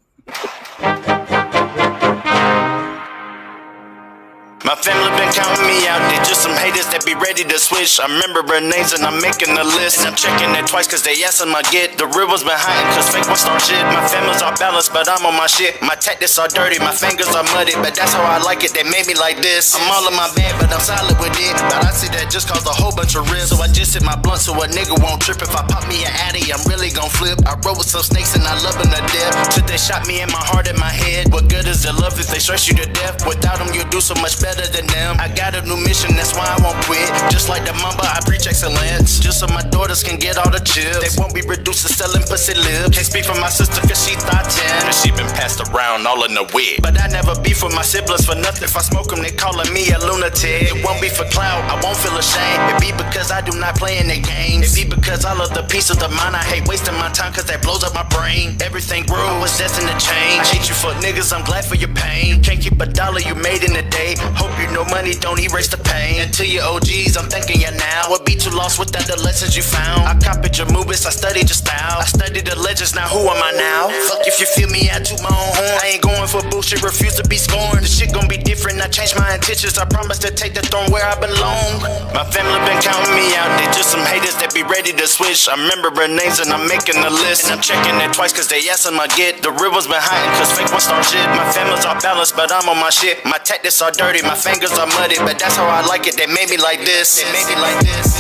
My family been counting me out. They just some haters that be ready to switch. I remember her names and I'm making a list. And I'm checking it twice cause they asking my get. The real ones been hiding cause fake ones start shit. My family's all balanced but I'm on my shit. My tactics are dirty, my fingers are muddy. But that's how I like it, they made me like this. I'm all in my bag but I'm solid with it. But I see that just caused a whole bunch of risk. So I just hit my blunt so a nigga won't trip. If I pop me an addy, I'm really gon' flip. I rode with some snakes and I love them to death. Till they shot me in my heart and my head. What good is the love if they stress you to death? Without them you do so much better than them. I got a new mission, that's why I won't quit. Just like the Mamba, I preach excellence. Just so my daughters can get all the chips. They won't be reduced to selling pussy lips. Can't speak for my sister cause she thought 10. She been passed around all in the wig. But I never beef with my siblings for nothing. If I smoke them, they calling me a lunatic. It won't be for clout, I won't feel ashamed. It be because I do not play in the games. It be because I love the peace of the mind. I hate wasting my time cause that blows up my brain. Everything grew, I was destined to change. I hate you fuck niggas, I'm glad for your pain. Can't keep a dollar you made in a day. Hope you know money don't erase the pain. And to your OGs, I'm thinking you now. I would be too lost without the lessons you found. I copied your movies, I studied your style. I studied the legends, now who am I now? Fuck if you feel me, I toot my own horn. I ain't going for bullshit, refuse to be scorned. The shit gon' be different, I changed my intentions. I promise to take the throne where I belong. My family been counting me out, they just some haters that be ready to switch. I'm remembering names and I'm making a list. And I'm checking it twice cause they asking my get. The real ones been hiding cause fake ones start shit. My family's all balanced but I'm on my shit. My tactics are dirty, my fingers are muddy, but that's how I like it. They made me like this. They made me like this.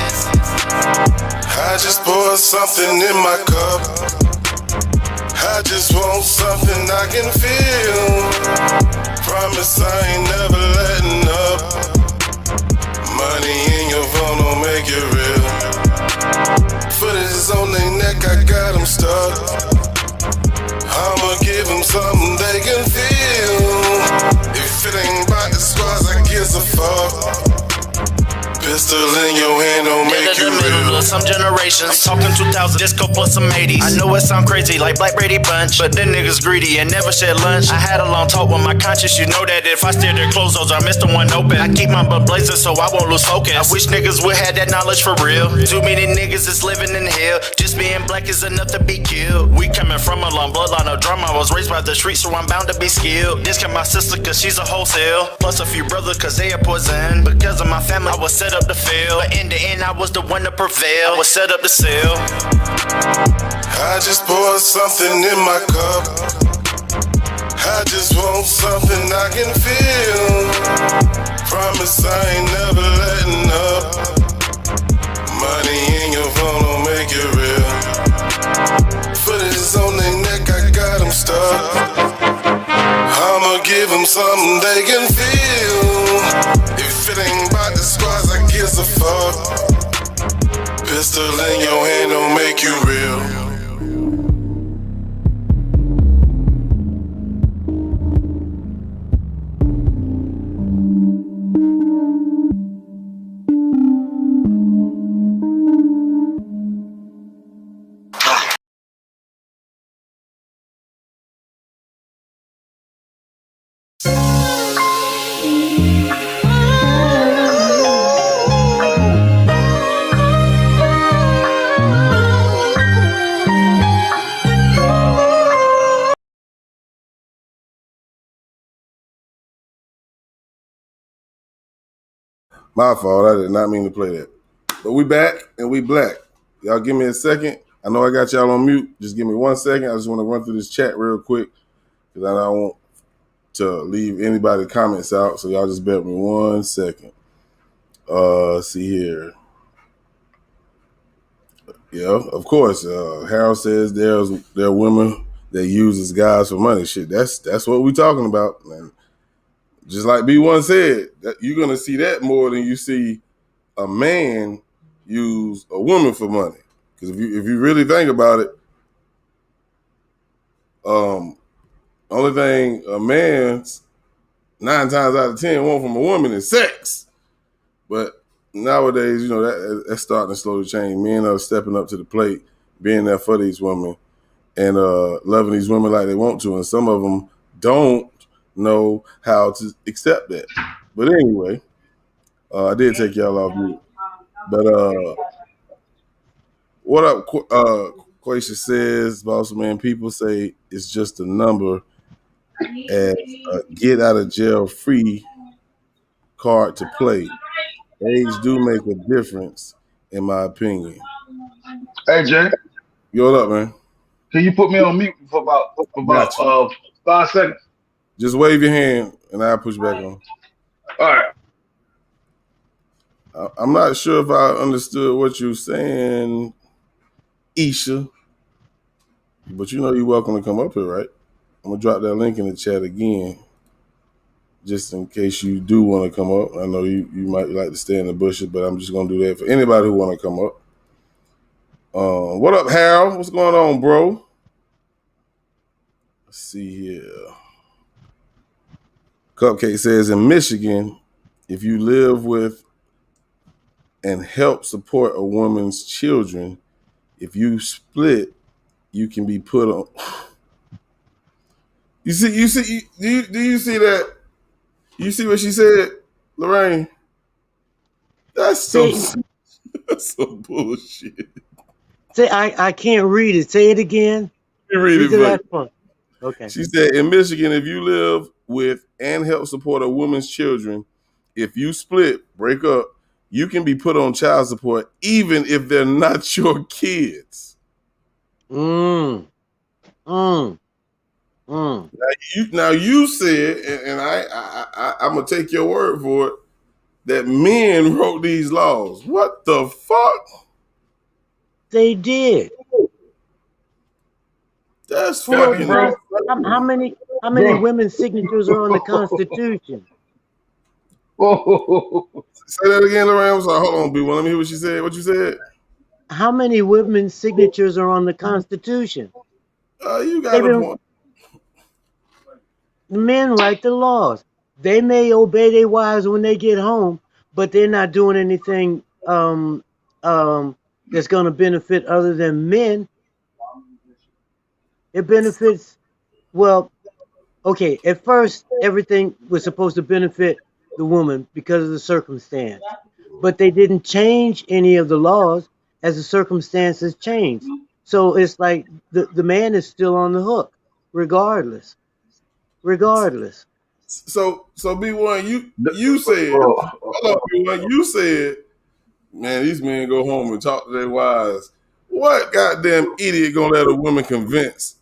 I just poured something in my cup. I just want something I can feel. Promise I ain't never letting up. Money in your phone don't make it real. Footage on their neck, I got them stuck. I'ma give them something they can feel. If it ain't about the squads, I gives a fuck. Pistol in your hand don't make you real. Some generations, I'm talking 2000 disco plus some 80s. I know it sound crazy like Black Brady Bunch, but them niggas greedy and never shed lunch. I had a long talk with my conscience, you know that if I steer their clothes, I missed the one open. I keep my butt blazing so I won't lose focus. I wish niggas would have that knowledge for real. Too many niggas is living in hell. Just being black is enough to be killed. We coming from a long bloodline of drama. I was raised by the streets, so I'm bound to be skilled. This got my sister cause she's a wholesale. Plus a few brothers cause they are poison. Because of my family, I was set up to fail. But in the end, I was the one to prevail. I was set up to sell. I just poured something in my cup. I just want something I can feel. Promise I ain't never letting up. Money in your phone don't make it real. Footage on their neck, I got them stuck. I'ma give them something they can feel. If it ain't about the squads, I gives a fuck. Pistol in your hand don't make you real. My fault, I did not mean to play that. But we back and we black. Y'all give me a second. I know I got y'all on mute. Just give me 1 second. I just want to run through this chat real quick because I don't want to leave anybody comments out. So y'all just bear with me 1 second. See here. Yeah, of course. Harold says there are women that uses guys for money. Shit, that's what we talking about. And just like B1 said, that you're gonna see that more than you see a man use a woman for money. Because if you really think about it, only thing a man's 9 times out of 10 want from a woman is sex. But nowadays, you know, that's starting to slowly change. Men are stepping up to the plate, being there for these women, and loving these women like they want to. And some of them don't know how to accept that. But anyway, I did take y'all off mute. But what up, Quasia says, Boss Man, people say it's just a number as a get out of jail free card to play. Age do make a difference, in my opinion. Hey, Jay. Yo, what up, man? Can you put me on mute for about 5 seconds? Just wave your hand, and I'll push back on. All right. I'm not sure if I understood what you're saying, Isha. But you know you're welcome to come up here, right? I'm going to drop that link in the chat again, just in case you do want to come up. I know you might like to stay in the bushes, but I'm just going to do that for anybody who want to come up. What up, Harold? What's going on, bro? Let's see here. Cupcake says, in Michigan, if you live with and help support a woman's children, if you split, you can be put on. Do you see that? You see what she said, Lorraine? That's some bullshit. Say, I can't read it. Say it again. Read it the for last you. part. Okay. She said, in Michigan, if you live with and help support a woman's children, if you break up, you can be put on child support even if they're not your kids. Now you said, and I'm gonna take your word for it, that men wrote these laws. What the fuck? They did. That's fucking. How many women's signatures are on the Constitution? Say that again, Lorraine. I'm sorry. Hold on, B1. Let me hear what she said. What you said? How many women's signatures are on the Constitution? You got a point. Men write the laws. They may obey their wives when they get home, but they're not doing anything that's going to benefit other than men. It benefits, well, okay, at first everything was supposed to benefit the woman because of the circumstance, but they didn't change any of the laws as the circumstances changed. So it's like the man is still on the hook, regardless. So B1, you said, hold on, B1, you said, man, these men go home and talk to their wives. What goddamn idiot gonna let a woman convince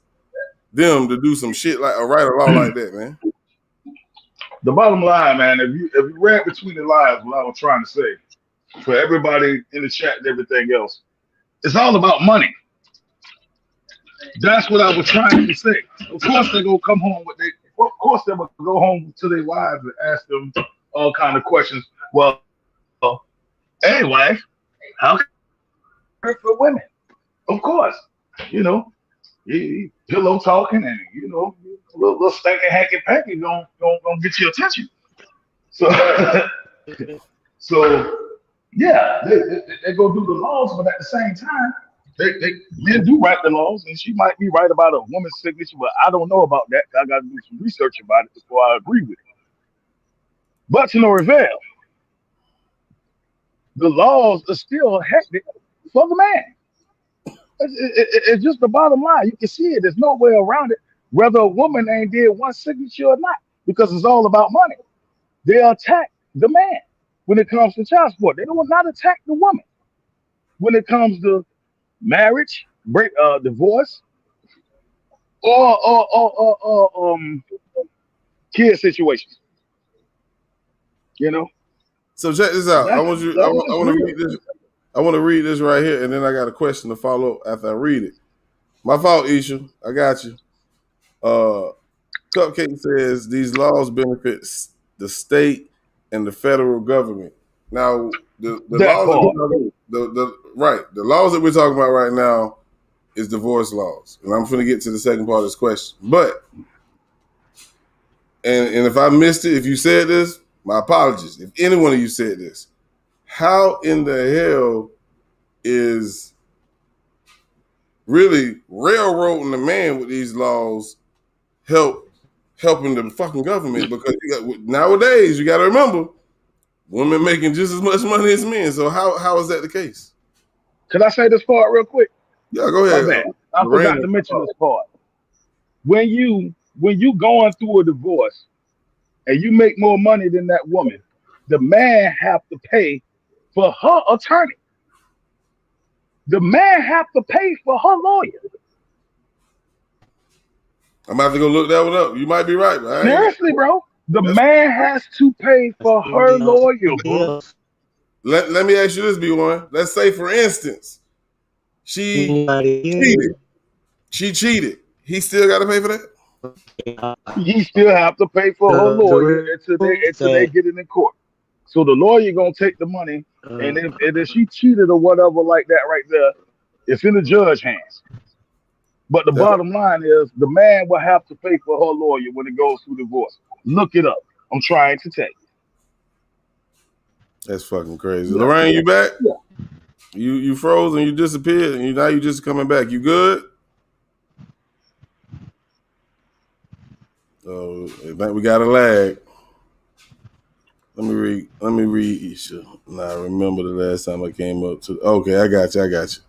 them to do some shit like write a law like that, man? The bottom line, man, if you read between the lines what I was trying to say, for everybody in the chat and everything else, it's all about money. That's what I was trying to say. Of course they're gonna come home with of course they're gonna go home to their wives and ask them all kind of questions. Well, hey wife, how can it for women? Of course, you pillow talking and a little stinking hanky panky gonna get your attention. So yeah, they go do the laws, but at the same time, men do write the laws, and she might be right about a woman's signature, but I don't know about that. I got to do some research about it before I agree with it. But to no avail, the laws are still hectic for the man. It's just the bottom line. You can see it. There's no way around it, whether a woman ain't did one signature or not, because it's all about money. They attack the man when it comes to child support. They will not attack the woman when it comes to marriage, divorce, or kid situations. So check this out. I want to read this. I want to read this right here, and then I got a question to follow up after I read it. My fault, Isha. I got you. Cupcake says these laws benefit the state and the federal government. Now, the laws that we're talking about right now is divorce laws, and I'm going to get to the second part of this question. But and if I missed it, if you said this, my apologies. If any one of you said this, how in the hell is really railroading the man with these laws helping the fucking government? Because nowadays you got to remember, women making just as much money as men. So how is that the case? Can I say this part real quick? Yeah, go ahead. I forgot to mention this part. When you going through a divorce and you make more money than that woman, the man have to pay for her attorney. The man have to pay for her lawyer. I'm about to go look that one up. You might be right. Seriously, bro. The man has to pay for her lawyer, bro. Let me ask you this, B1. Let's say, for instance, she cheated. He still got to pay for that? He still have to pay for her lawyer until they get it in court. So the lawyer gonna take the money, and if she cheated or whatever like that right there, it's in the judge's hands. But the bottom line is the man will have to pay for her lawyer when it goes through divorce. Look it up. I'm trying to tell you. That's fucking crazy. Yeah. Lorraine, you back? Yeah. You froze and you disappeared, and now you just coming back. You good? Oh, I think we got a lag. Let me read Isha. Now I remember the last time I came up to. Okay, I got you.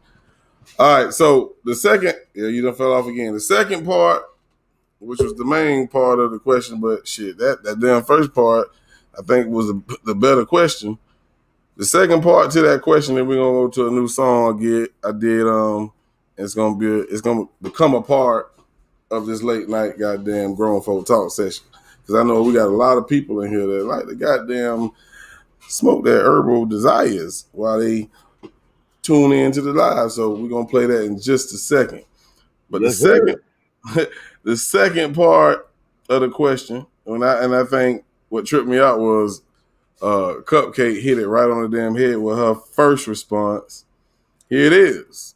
All right, so the second, you done fell off again. The second part, which was the main part of the question, but shit, that damn first part, I think was the better question. The second part to that question, then we're gonna go to a new song I did. It's gonna become a part of this late night goddamn grown folk talk session. Because I know we got a lot of people in here that like to goddamn smoke their herbal desires while they tune into the live. So we're gonna play that in just a second. But the second part of the question, and I think what tripped me out was Cupcake hit it right on the damn head with her first response. Here it is.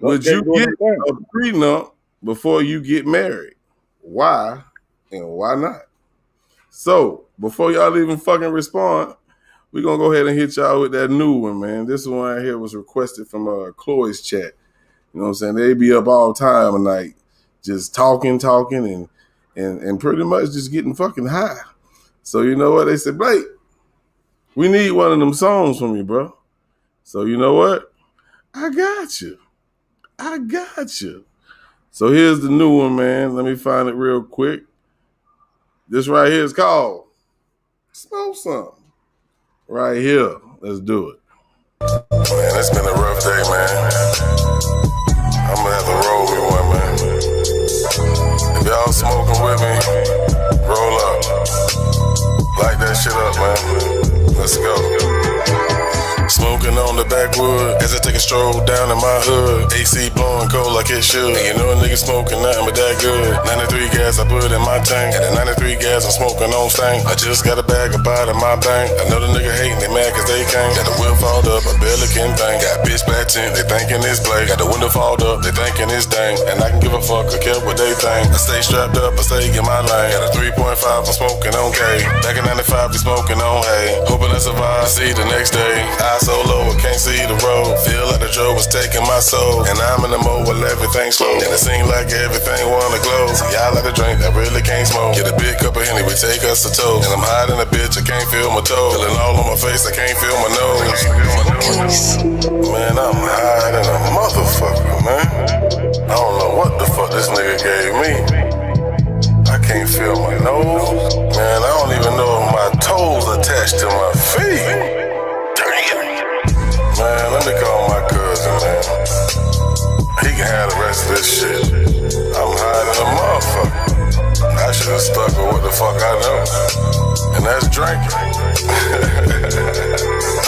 Would you get a prenup before you get married? Why and why not? So before y'all even fucking respond, we're gonna go ahead and hit y'all with that new one, man. This one right here was requested from Chloe's chat. You know what I'm saying? They be up all time of night, just talking, and pretty much just getting fucking high. So you know what? They said, Blake, we need one of them songs from you, bro. So you know what? I got you. So here's the new one, man. Let me find it real quick. This right here is called Smoke Some. Right here. Let's do it. Man, it's been a rough day, man. I'm gonna have to roll me one, man. If y'all smoking with me, roll up. Light that shit up, man. Let's go. Smoking on the backwood as I take a stroll down in my hood. AC blowing cold like it should. And you know a nigga smoking nothing but that good. 93 gas I put in my tank. And the 93 gas I'm smoking on stank. I just got a bag of bite in my bank. I know the nigga hating, they mad cause they can't. Got the whip fogged up, I barely can think. Got bitch black tint, they thinking it's Blake. Got the window fogged up, they thinking it's dang. And I can give a fuck, I care what they think. I stay strapped up, I stay get my lane. Got a 3.5, I'm smoking on K. Back in 95, we smoking on hay. Hoping I survive, see the next day. So low, I can't see the road. Feel like the drug was taking my soul. And I'm in the mode where everything's slow. And it seems like everything wanna glow. See, y'all like to drink, I really can't smoke. Get a big cup of Henny, we take us a toast. And I'm hiding a bitch, I can't feel my toes. Feeling all on my face, I can't feel my nose. Man, I'm hiding a motherfucker, man. I don't know what the fuck this nigga gave me. I can't feel my nose. Man, I don't even know if my toes attached to my feet. Man, let me call my cousin, man. He can have the rest of this shit. I'm hiding a motherfucker. I should have stuck with what the fuck I know. And that's drinking.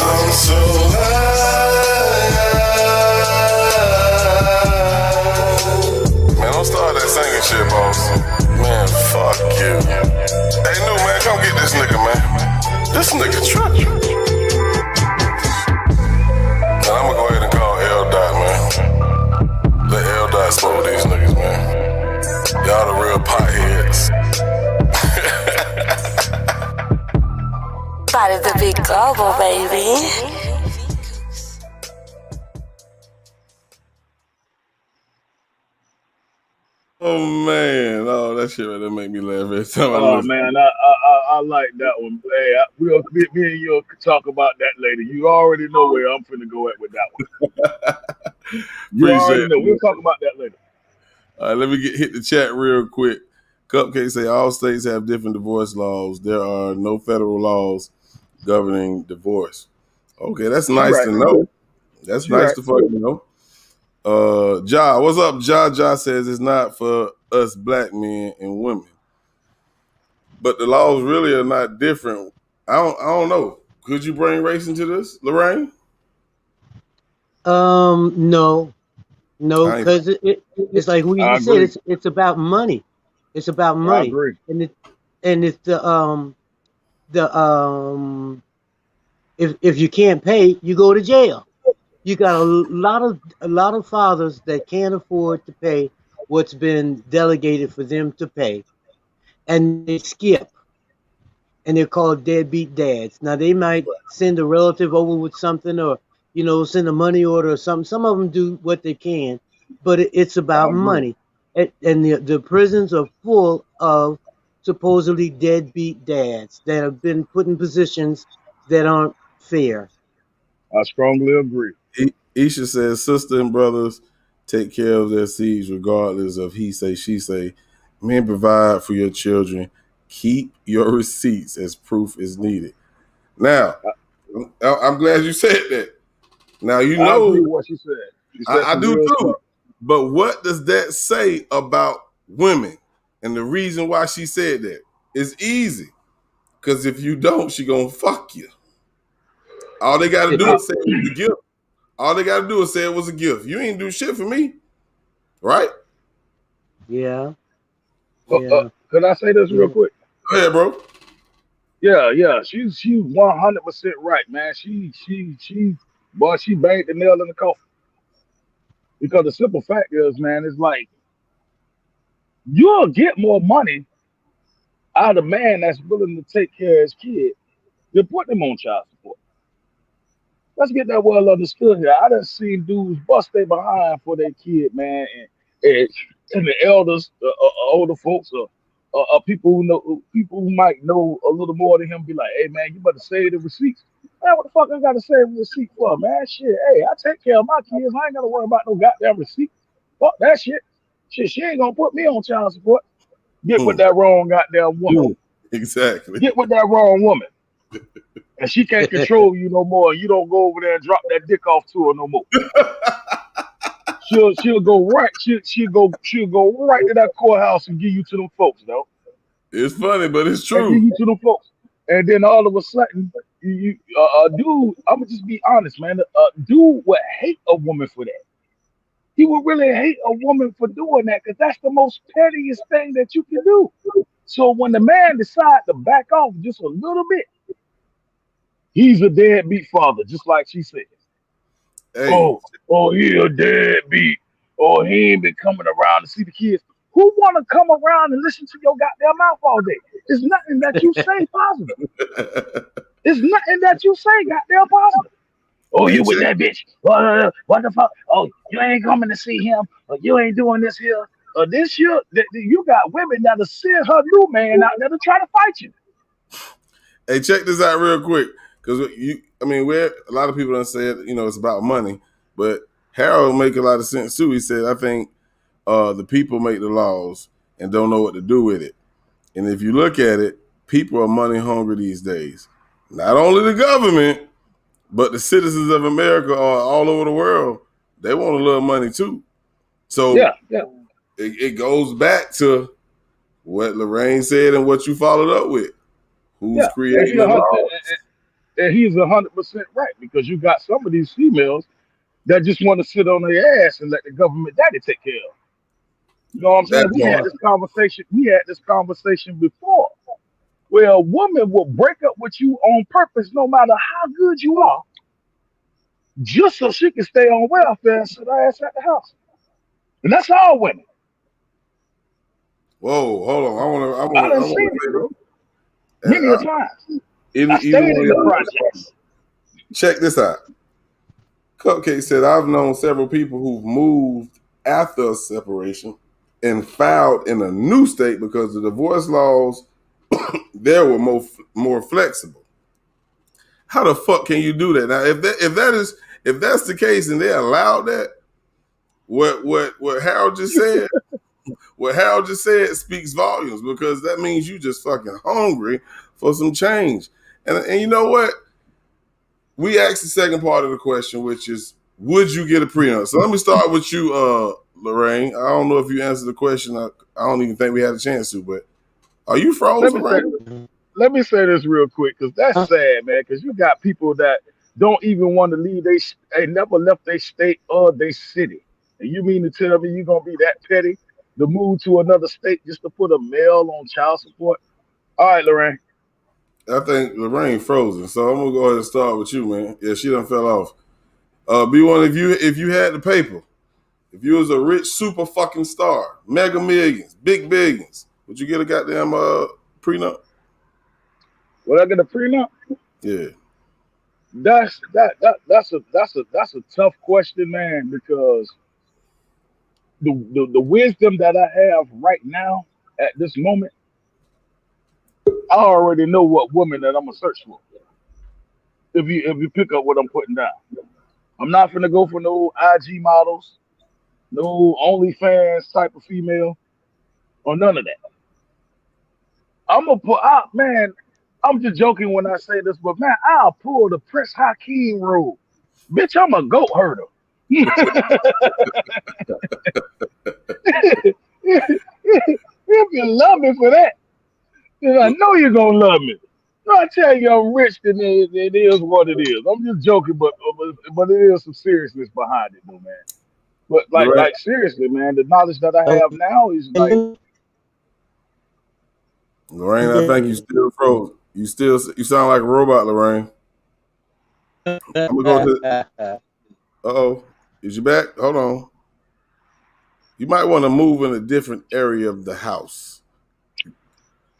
I'm so high. Man, don't start that singing shit, boss. Man, fuck you. Hey, new man, come get this nigga, man. This nigga tripping. I'm gonna go ahead and call L-Dot, man. Let L-Dot smoke these niggas, man. Y'all the real potheads. Body the big global, baby. Oh man, that shit right there make me laugh every time I listen. Man, I like that one. Hey, me and you talk about that later. You already know where I'm finna go at with that one. You already know. We'll talk about that later. All right, let me hit the chat real quick. Cupcake say all states have different divorce laws. There are no federal laws governing divorce. Okay, that's nice to know. That's nice to fucking know. Ja, what's up? Ja says it's not for us black men and women, but the laws really are not different. I don't know. Could you bring race into this, Lorraine? No, because it's like who you said. It's about money. It's about money. I agree. And it's if you can't pay, you go to jail. You got a lot of fathers that can't afford to pay what's been delegated for them to pay, and they skip, and they're called deadbeat dads. Now they might send a relative over with something, or send a money order or something. Some of them do what they can, but it's about money, and the prisons are full of supposedly deadbeat dads that have been put in positions that aren't fair. I strongly agree. Isha says, sister and brothers take care of their seeds regardless of he say, she say. Men provide for your children. Keep your receipts as proof is needed. Now, I'm glad you said that. Now, you know. I agree with what she said. She said I do too. Stuff. But what does that say about women? And the reason why she said that is easy. Because if you don't, she gonna fuck you. All they gotta do is say it was a gift. All they gotta do is say it was a gift. You ain't do shit for me, right? Yeah. Could I say this real quick? Go ahead, bro. Yeah. She's 100% right, man. She banged the nail in the coffin. Because the simple fact is, man, it's like you'll get more money out of a man that's willing to take care of his kid than put them on child support. Let's get that well understood here. I done seen dudes bust their behind for their kid, man, and the elders, older folks, or people who might know a little more than him, be like, "Hey, man, you better save the receipts." Man, what the fuck I gotta save the receipt for, man? Shit, hey, I take care of my kids. I ain't gotta worry about no goddamn receipt. Fuck that shit. Shit, she ain't gonna put me on child support. Get with that wrong goddamn woman. Exactly. Get with that wrong woman. And she can't control you no more. You don't go over there and drop that dick off to her no more. She'll go right. She'll go right to that courthouse and give you to them folks, though. It's funny, but it's true. Give you to them folks, and then all of a sudden, dude, I'm gonna just be honest, man. Dude would hate a woman for that. He would really hate a woman for doing that because that's the most pettiest thing that you can do. So when the man decides to back off just a little bit, he's a deadbeat father, just like she said. Hey. Oh, he a deadbeat. Oh, he ain't been coming around to see the kids. Who want to come around and listen to your goddamn mouth all day? It's nothing that you say positive. It's nothing that you say goddamn positive. Oh, you with that bitch? What the fuck? Oh, you ain't coming to see him. Or you ain't doing this here. Or this year, you got women that'll send her new man out there to try to fight you. Hey, check this out real quick. Because a lot of people done said, it's about money. But Harold make a lot of sense too. He said, I think the people make the laws and don't know what to do with it. And if you look at it, people are money hungry these days. Not only the government, but the citizens of America are all over the world. They want a little money too. So it goes back to what Lorraine said and what you followed up with. Who's creating the laws? And he's 100% right, because you got some of these females that just want to sit on their ass and let the government daddy take care of. You know what I'm saying? We had this conversation before, where a woman will break up with you on purpose, no matter how good you are, just so she can stay on welfare and sit her ass at the house. And that's all women. Whoa, hold on. I want to many times. I stayed in the projects. Check this out. Cupcake said, I've known several people who've moved after a separation and filed in a new state because the divorce laws there were more flexible. How the fuck can you do that? Now, if that's the case and they allowed that, what Harold just said, what Harold just said speaks volumes, because that means you just fucking hungry for some change. And you know what? We asked the second part of the question, which is, would you get a prenup? So let me start with you, Lorraine. I don't know if you answered the question. I don't even think we had a chance to, but are you frozen? Let me say this real quick, because that's sad, man, because you got people that don't even want to leave. They never left their state or their city. And you mean to tell me you're going to be that petty to move to another state just to put a male on child support? All right, Lorraine. I think Lorraine frozen, so I'm gonna go ahead and start with you, man. Yeah, she done fell off. B1, if you had the paper, if you was a rich super fucking star, mega millions, big billions, would you get a goddamn prenup? Would I get a prenup? Yeah. That's a tough question, man, because the wisdom that I have right now at this moment, I already know what woman that I'm gonna search for. If you pick up what I'm putting down, I'm not finna go for no IG models, no OnlyFans type of female, or none of that. I'm gonna put out, man. I'm just joking when I say this, but man, I'll pull the Prince Hakeem rule. Bitch, I'm a goat herder. If you love me for that, then I know you're gonna love me. No, I tell you I'm rich, then it is what it is. I'm just joking, but it is some seriousness behind it, though, man. But like seriously, man, the knowledge that I have now is like. Lorraine, I think you still froze. You sound like a robot, Lorraine. I'm gonna go to. Uh-oh, is you back? Hold on. You might want to move in a different area of the house.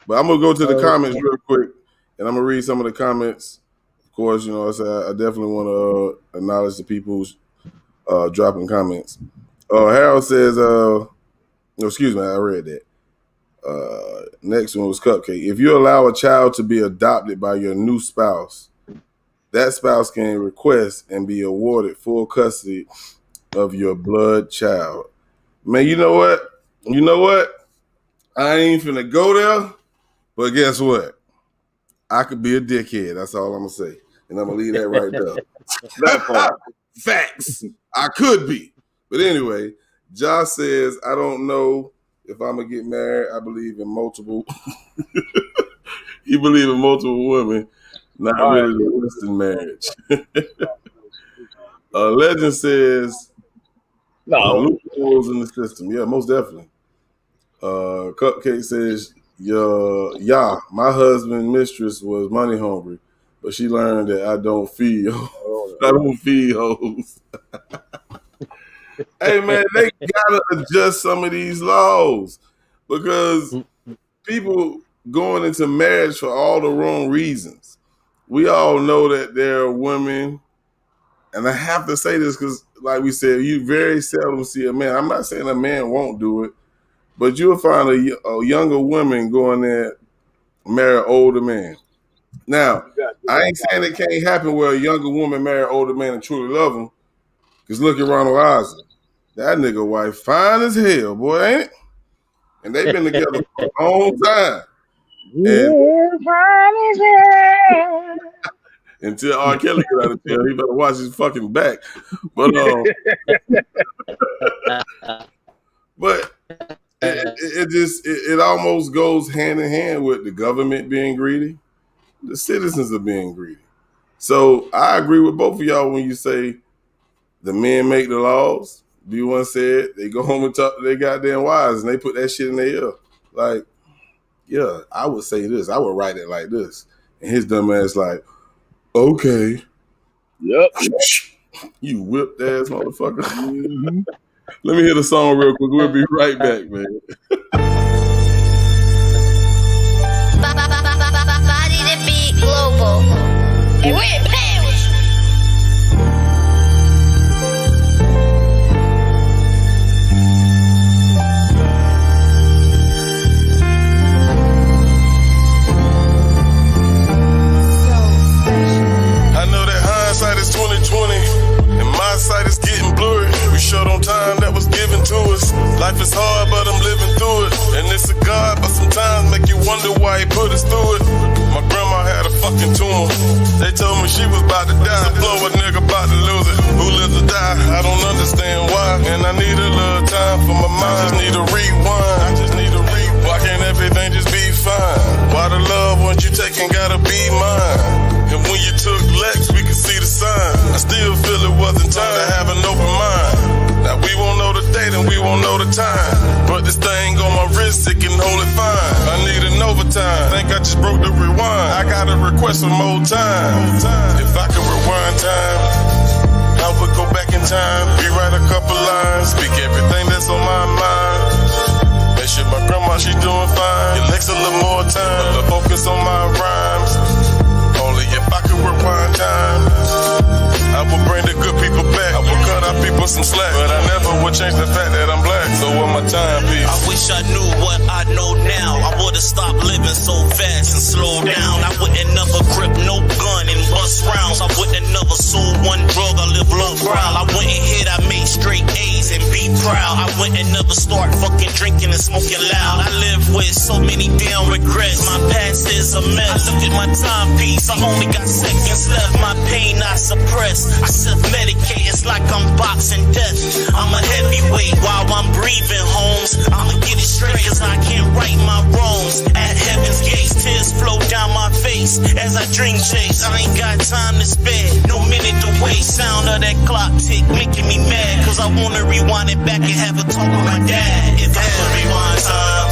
But I'm gonna go to the comments real quick, and I'm gonna read some of the comments. Of course, you know, I definitely want to acknowledge the people who's dropping comments. Harold says, no, excuse me, I read that. Next one was Cupcake. If you allow a child to be adopted by your new spouse, that spouse can request and be awarded full custody of your blood child. Man, you know what? I ain't finna go there, but guess what? I could be a dickhead. That's all I'm gonna say. And I'm gonna leave that right there. That part. Facts. I could be. But anyway, Josh says, I don't know if I'm gonna get married. I believe in multiple. You believe in multiple women, not really the Western marriage. Legend says, loopholes in the system. Yeah, most definitely. Cupcake says, my husband's mistress was money hungry, but she learned that I don't feed hoes. Hey man, they gotta adjust some of these laws because people going into marriage for all the wrong reasons. We all know that there are women, and I have to say this because, like we said, you very seldom see a man. I'm not saying a man won't do it, but you'll find a younger woman going there marry an older man. Now, I ain't saying it can't happen where a younger woman marry an older man and truly love him. Because look at Ronald Isaac. That nigga wife fine as hell, boy, ain't it? And they've been together for a long time. Fine as hell. Until R. Kelly get out of jail, he better watch his fucking back. But but it almost goes hand in hand with the government being greedy. The citizens are being greedy. So I agree with both of y'all when you say the men make the laws. B1 said they go home and talk to their goddamn wives and they put that shit in their ear. Like, yeah, I would say this. I would write it like this. And his dumb ass like, okay. Yep. You whipped ass motherfucker. Mm-hmm. Let me hear the song real quick. We'll be right back, man. Body to Beat Global. And we ain't playing with you. I know that hindsight is 20/20, and my sight is getting blurry. We short on time that was given to us. Life is hard, but I'm living through it. And it's a God, but sometimes make you wonder why he put us through it. My grandma had a fucking tumor. They told me she was about to die. Blow a nigga about to lose it. Who lives or die? I don't understand why. And I need a little time for my mind. I just need a rewind. Why can't everything just be fine? Why the love once you taking gotta be mine? And when you took Lex, we could see the sign. I still feel it wasn't time to have an open mind. Now we won't know the date and we won't know the time, but this thing on my wrist, it can hold it fine. I need an overtime. Think I just broke the rewind. I got a request for more time. If I could rewind time, I would go back in time, rewrite a couple lines, speak everything that's on my mind. Make sure my grandma, she doing fine. Give Lex a little more time, but focus on my rhymes. Only if I could rewind time, I would bring the good people back. I would cut our people some slack, but I never would change the fact that I'm black. So what my timepiece? I wish I knew what I know now. I would've stopped living so fast and and slow down. I wouldn't never grip no gun and bust rounds. I wouldn't never sold one drug. I live low ground. I wouldn't hit. I made straight A's and be proud. I wouldn't never start fucking drinking and smoking loud. I live with so many damn regrets. My past is a mess. I look at my timepiece. I only got seconds left. My pain I suppress. I self-medicate. It's like I'm boxing death. I'm a heavyweight while I'm breathing, Holmes. I'ma get it straight cause I can't right my wrongs. At heaven's gates, tears flow down my face as I drink chase. I ain't got time to spare, no minute to waste. Sound of that clock tick making me mad cause I wanna rewind it back and have a talk with my dad. If I could rewind time,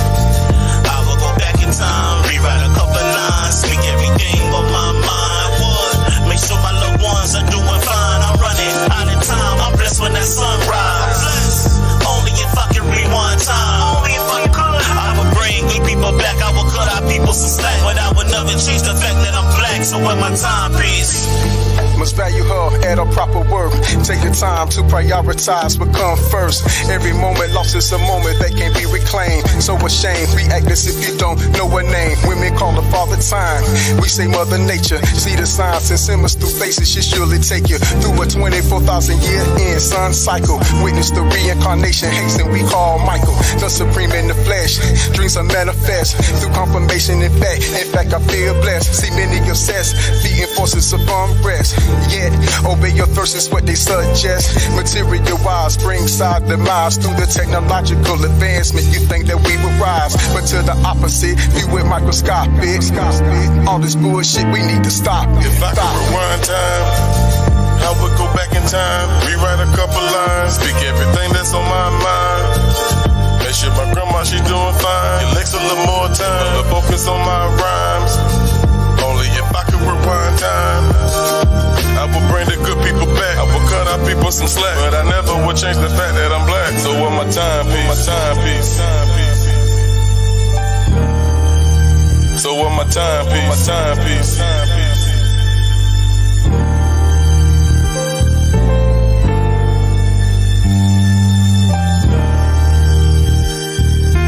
I would go back in time, rewrite a couple lines, speak everything on my mind. Would make sure my loved ones are doing fine. I'm running out of time, I'm blessed when that sunrise. Only if I can rewind time. Only if I could. I would bring good people back. I would cut our people some slack, but I would never change the fact that I'm black. So with my timepiece. Must value her at her proper worth. Take the time to prioritize what come first. Every moment lost is a moment that can't be reclaimed. So ashamed, react as if you don't know her name. Women call her father time. We say mother nature. See the signs and symbols through faces. She surely take you through a 24,000 year end sun cycle. Witness the reincarnation. Hasten we call Michael. The supreme in the flesh. Dreams are manifest through confirmation. In fact, I feel blessed. See many obsessed, feeding forces of unrest. Yet, obey your thirst is what they suggest. Material wise, bring side demise through the technological advancement. You think that we would rise, but to the opposite, view it microscopic. All this bullshit, we need to stop it. If I could rewind time, I would go back in time, rewrite a couple lines, speak everything that's on my mind. Make sure my grandma, she doing fine. It takes a little more time, but focus on my rhymes. Only if I could rewind time, I would bring the good people back. I would cut our people some slack, but I never would change the fact that I'm black. So what my timepiece, So what my timepiece,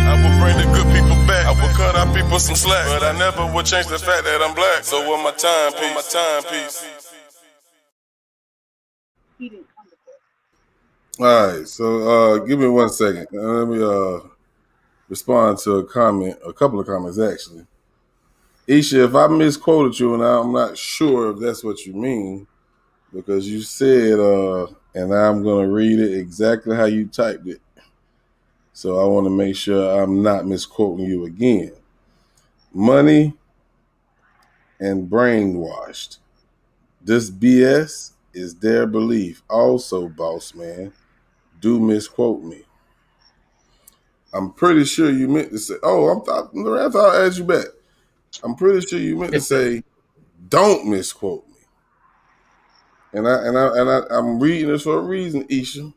I would bring the good people back. I would cut our people some slack, but I never would change the fact that I'm black. So what my timepiece. All right, so give me 1 second. Let me respond to a couple of comments actually. Isha, if I misquoted you, and I'm not sure if that's what you mean, because you said, and I'm gonna read it exactly how you typed it. So I want to make sure I'm not misquoting you again. Money and brainwashed. This BS is their belief. Also, boss man, do misquote me. I'm pretty sure you meant to say, I thought I asked you back. I'm pretty sure you meant to say, don't misquote me. And I'm reading this for a reason, Isha.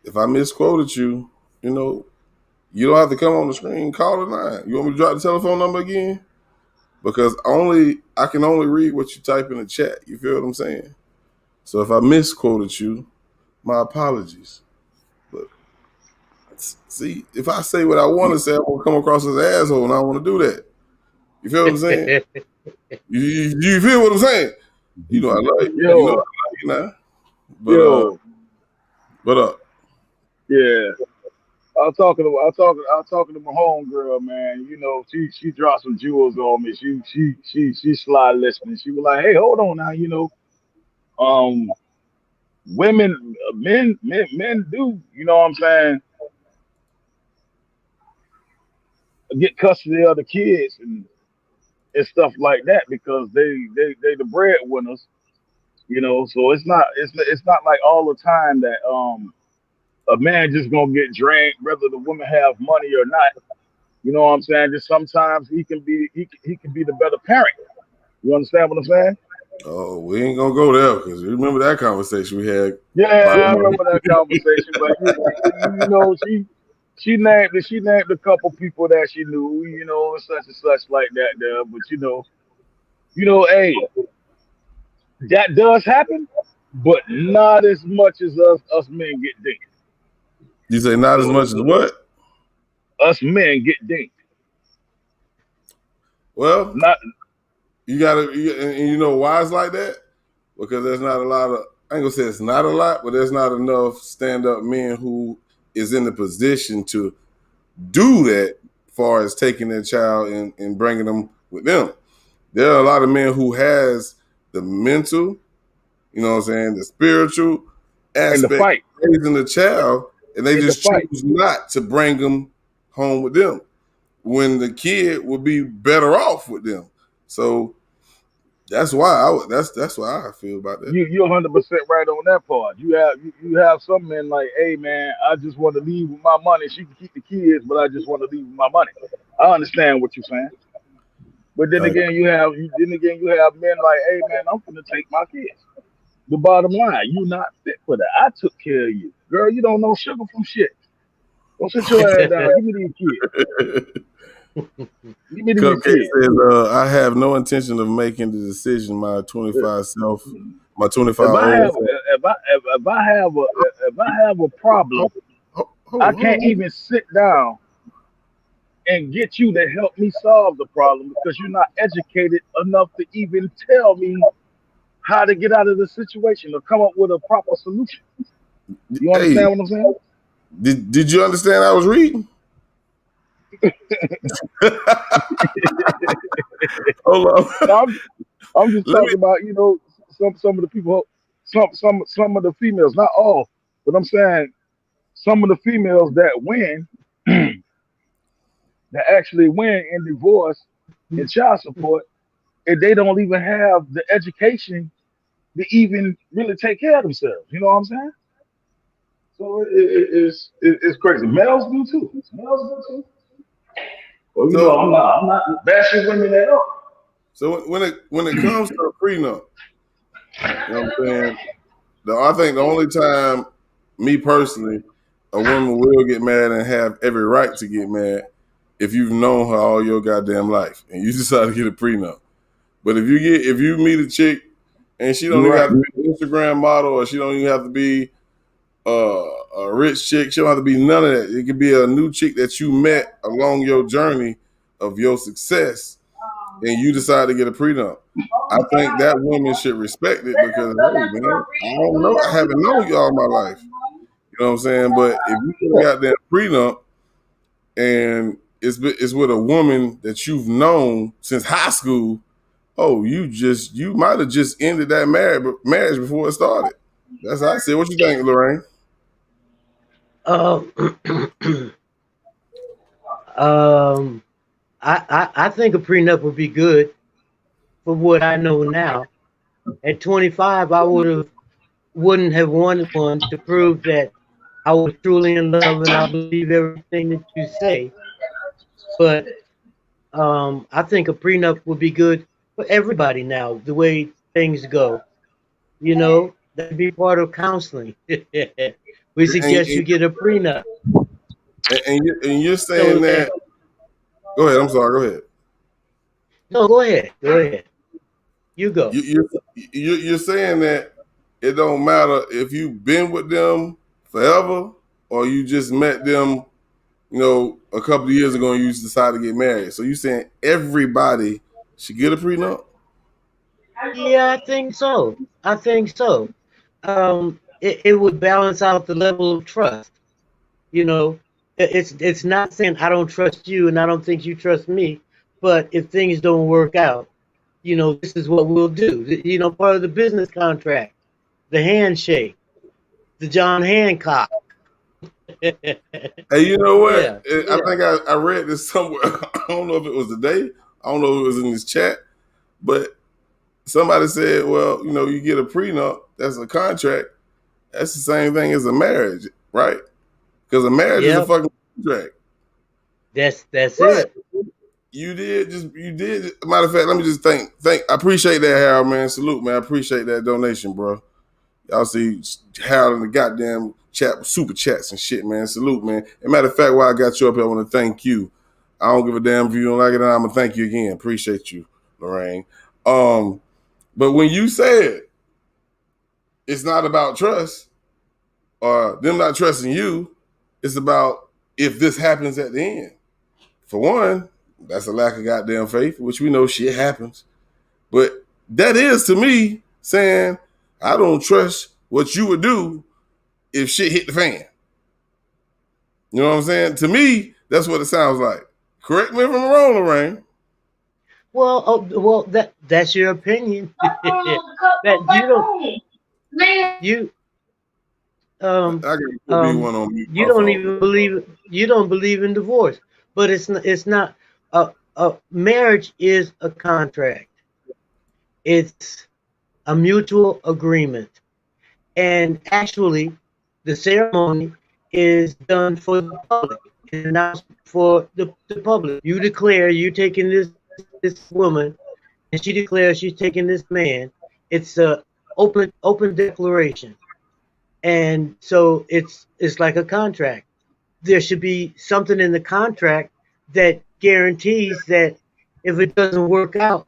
If I misquoted you, you don't have to come on the screen, call the line. You want me to drop the telephone number again? Because I can only read what you type in the chat. You feel what I'm saying? So if I misquoted you, my apologies. But see, if I say what I want to say, I'm gonna come across as an asshole, and I don't want to do that. You feel what I'm saying? you feel what I'm saying? You know I love you. You know I love you now. But what up? Yeah. I was talking to my homegirl, man. She dropped some jewels on me. She sly listening. She was like, "Hey, hold on now. Men do. You know what I'm saying? Get custody of the kids and stuff like that because they the breadwinners. So it's not like all the time that a man just gonna get drained, whether the woman have money or not. You know what I'm saying? Just sometimes he can be the better parent. You understand what I'm saying? Oh, we ain't gonna go there because you remember that conversation we had. Yeah, I remember that conversation. But she named a couple people that she knew, and such and such like that there. But hey, that does happen, but not as much as us men get dinked. You say not as much as what? Us men get dinked. Well, Not you gotta, and you know why it's like that? Because there's not a lot of, I ain't gonna say it's not a lot, but there's not enough stand-up men who is in the position to do that as far as taking their child and bringing them with them. There are a lot of men who has the mental, you know what I'm saying, the spiritual in the aspect fight. of raising the child, and they In the just fight. choose not to bring them home with them when the kid would be better off with them. So that's why that's why I feel about that. You're 100% right on that part. You have some men like, hey man, I just want to leave with my money. She can keep the kids, but I just want to leave with my money. I understand what you're saying. But then again, you have men like, hey man, I'm gonna take my kids. The bottom line, you not fit for that. I took care of you, girl. You don't know sugar from shit. Don't sit your ass down. Give me these kids. Give me these Cupcake kids. says, I have no intention of making the decision. My 25 self, my 25 If I old. have a problem, I can't even sit down and get you to help me solve the problem because you're not educated enough to even tell me how to get out of the situation or come up with a proper solution. You understand what I'm saying? Did you understand I was reading? Hold on. No, I'm just talking about, some of the people, some of the females, not all, but I'm saying some of the females that win, that actually win in divorce and child support, and they don't even have the education to even really take care of themselves. You know what I'm saying? So it's crazy. Males do too. Well, I'm not bashing women at all. So when it comes to a prenup, you know what I'm saying? I think the only time, me personally, a woman will get mad and have every right to get mad if you've known her all your goddamn life and you decide to get a prenup. But if you meet a chick and she don't even have to be an Instagram model or she don't even have to be a rich chick, she don't have to be none of that. It could be a new chick that you met along your journey of your success and you decide to get a prenup. I think that woman should respect it because, hey man, I don't know, I haven't known you all my life. You know what I'm saying? But if you got that prenup and it's with a woman that you've known since high school, you might have just ended that marriage before it started. That's how I say. What you think, Lorraine? I think a prenup would be good for what I know now. At 25, I wouldn't have wanted one to prove that I was truly in love and I believe everything that you say. But I think a prenup would be good for everybody now, the way things go. That'd be part of counseling. We suggest you get a prenup. And you're saying that. Go ahead. I'm sorry. Go ahead. No, go ahead. Go ahead. You go. You're saying that it don't matter if you've been with them forever or you just met them, a couple of years ago and you decided to get married. So you saying everybody should get a prenup? Yeah, I think so. It would balance out the level of trust. It's not saying I don't trust you and I don't think you trust me, but if things don't work out, this is what we'll do. Part of the business contract, the handshake, the John Hancock. Hey, you know what? Yeah. I think I read this somewhere. I don't know if it was today. I don't know if it was in this chat, but somebody said, well, you get a prenup, that's a contract. That's the same thing as a marriage, right? Because a marriage is a fucking contract. That's it. You did. Matter of fact, let me just thank. I appreciate that, Harold, man. Salute, man. I appreciate that donation, bro. Y'all see Harold in the goddamn chat with super chats and shit, man. Salute, man. And matter of fact, while I got you up here, I want to thank you. I don't give a damn if you don't like it, I'm gonna thank you again. Appreciate you, Lorraine. But when you said it's not about trust or them not trusting you, it's about if this happens at the end. For one, That's a lack of goddamn faith, which we know shit happens. But that is, to me, saying I don't trust what you would do if shit hit the fan. You know what I'm saying? To me, that's what it sounds like. Correct me if I'm wrong, Lorraine. Well, that's your opinion. That you don't you don't even believe in divorce, but it's not a marriage is a contract. It's a mutual agreement, and actually, the ceremony is done for the public, and announced for the public. You declare you're taking this woman, and she declares she's taking this man. It's a open declaration, and so it's like a contract. There should be something in the contract that guarantees that if it doesn't work out,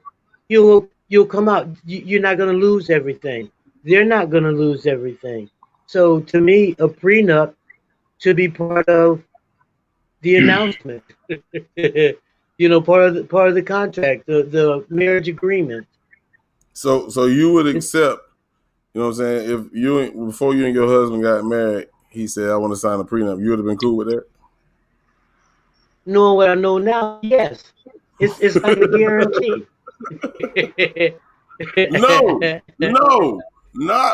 you'll come out. You're not going to lose everything. They're not going to lose everything. So to me, a prenup should be part of the announcement. Part of the contract, the marriage agreement. So you would accept, you know what I'm saying, if before you and your husband got married, he said, I want to sign a prenup, you would have been cool with that? Knowing what I know now, yes. It's like a guarantee. No,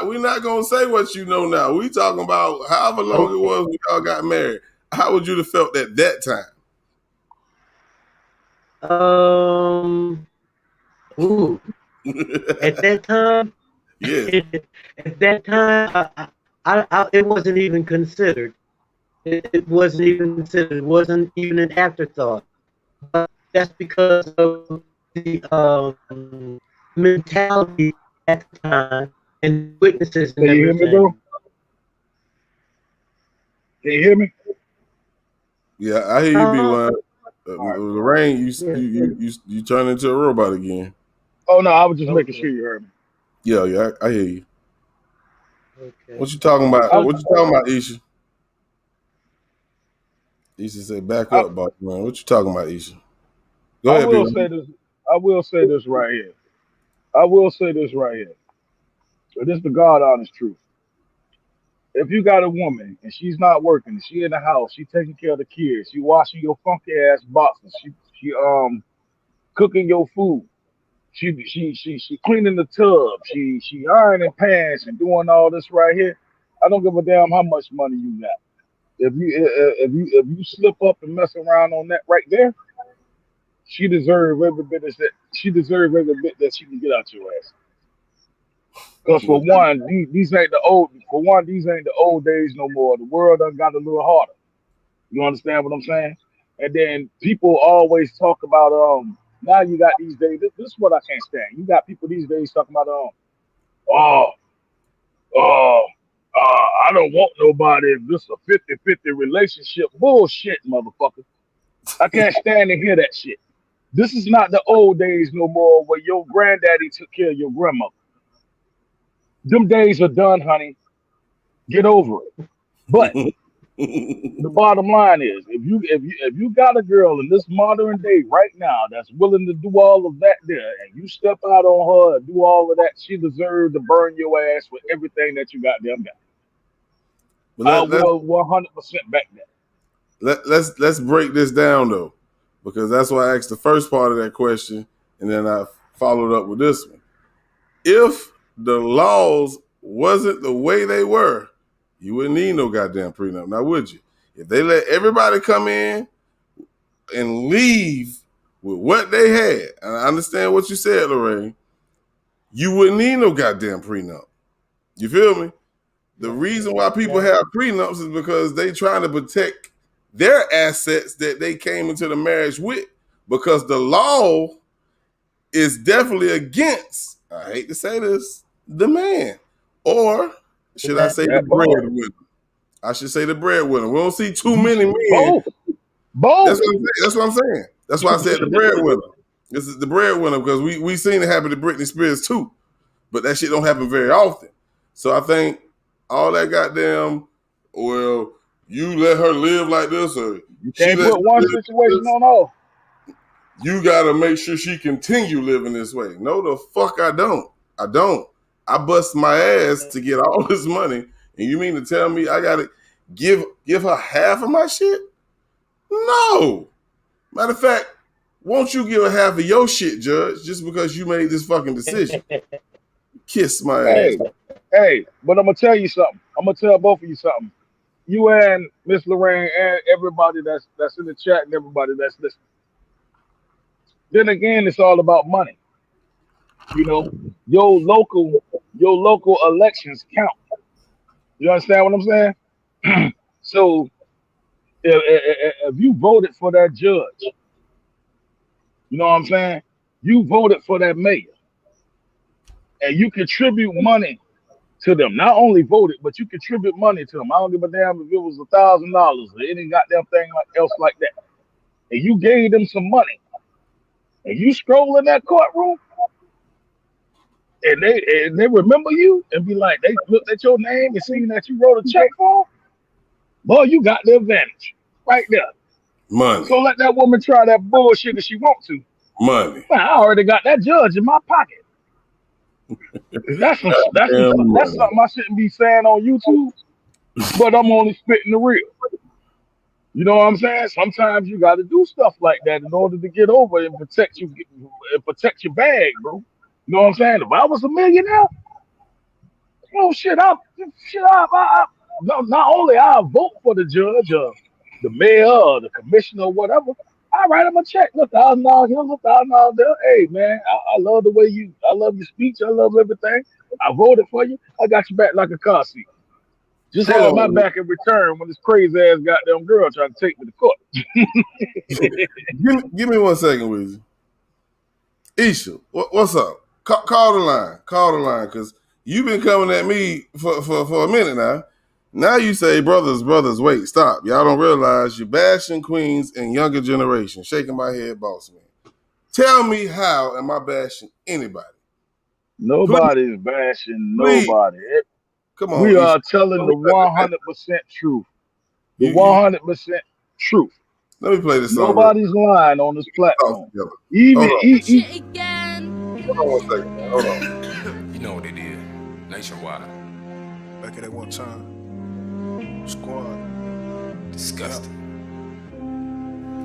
we're not gonna say what you know now. We talking about however long it was when y'all got married. How would you have felt at that time? At that time, yeah. At that time, I it wasn't even considered. It wasn't even considered. It wasn't even an afterthought. But that's because of the mentality at the time and witnesses. Can you hear me, bro? Can you hear me? Yeah, I hear you, B-Line. Lorraine, you turn into a robot again. Oh no, I was just making sure you heard me. Yeah, I hear you. Okay. What you talking about? What you talking about, Isha? Isha said, "Back up, boss man." What you talking about, Isha? Go ahead, B-Line. I will say this right here. This is the God honest truth. If you got a woman and she's not working, she in the house, she taking care of the kids, she washing your funky ass boxes, she cooking your food, she cleaning the tub, she ironing pants and doing all this right here. I don't give a damn how much money you got. If you slip up and mess around on that right there, she deserves every bit that she can get out your ass. Because for one, these ain't the old days no more. The world done got a little harder. You understand what I'm saying? And then people always talk about now you got these days. This is what I can't stand. You got people these days talking about I don't want nobody if this is a 50-50 relationship. Bullshit, motherfucker. I can't stand to hear that shit. This is not the old days no more where your granddaddy took care of your grandmother. Them days are done, honey. Get over it. But the bottom line is, if you got a girl in this modern day right now that's willing to do all of that there, and you step out on her and do all of that, she deserves to burn your ass with everything that you got them got. I will 100% back that. Let's break this down though, because that's why I asked the first part of that question, and then I followed up with this one. If the laws wasn't the way they were, you wouldn't need no goddamn prenup, now would you? If they let everybody come in and leave with what they had, and I understand what you said, Lorraine, you wouldn't need no goddamn prenup. You feel me? The reason why people have prenups is because they trying to protect their assets that they came into the marriage with, because the law is definitely against, I hate to say this, the man. Or should I say the breadwinner? I should say the breadwinner. We don't see too many men. Both. That's what I'm saying. That's why I said the breadwinner. This is the breadwinner, because we seen it happen to Britney Spears too. But that shit don't happen very often. So I think all that goddamn, well, you let her live like this, or you can't put one situation on all. you gotta make sure she continue living this way. No, the fuck I don't. I don't. I bust my ass to get all this money, and you mean to tell me I gotta give her half of my shit? No. Matter of fact, won't you give her half of your shit, Judge, just because you made this fucking decision? Kiss my ass. Hey, but I'm gonna tell you something. I'm gonna tell both of you something. You and Miss Lorraine and everybody that's in the chat and everybody that's listening. Then again, it's all about money. You know, your local elections count. You understand what I'm saying? So if you voted for that judge, you know what I'm saying? You voted for that mayor, and you contribute money to them. Not only voted, but you contribute money to them. I don't give a damn if it was $1,000 or any goddamn thing else like that. And you gave them some money, and you scroll in that courtroom, and they remember you and be like, they looked at your name and seen that you wrote a check for them. Boy, you got the advantage right there. Money. So let that woman try that bullshit if she want to. Money. Man, I already got that judge in my pocket. That's something I shouldn't be saying on YouTube, but I'm only spitting the real. You know what I'm saying? Sometimes you got to do stuff like that in order to get over and protect your bag, bro. You know what I'm saying? If I was a millionaire, oh shit, not only I'll vote for the judge or the mayor or the commissioner or whatever, I write him a check. Look, $1,000 here, look, $1,000 there. Hey man, I love the way I love your speech, I love everything. I voted for you. I got you back like a car seat. Just have my back in return when this crazy ass goddamn girl trying to take me to court. give me 1 second, Weezy. Isha, what's up? Call the line, because you've been coming at me for a minute now. Now you say, brothers, wait, stop. Y'all don't realize you're bashing queens and younger generation. Shaking my head, boss man. Tell me, how am I bashing anybody? Nobody's bashing nobody. Come on. We are telling the 100% truth. The 100% truth. Let me play this song. Nobody's lying on this platform. Hold on 1 second. Hold on. You know what it is. Nationwide. Back at that one time. Squad. Disgusting.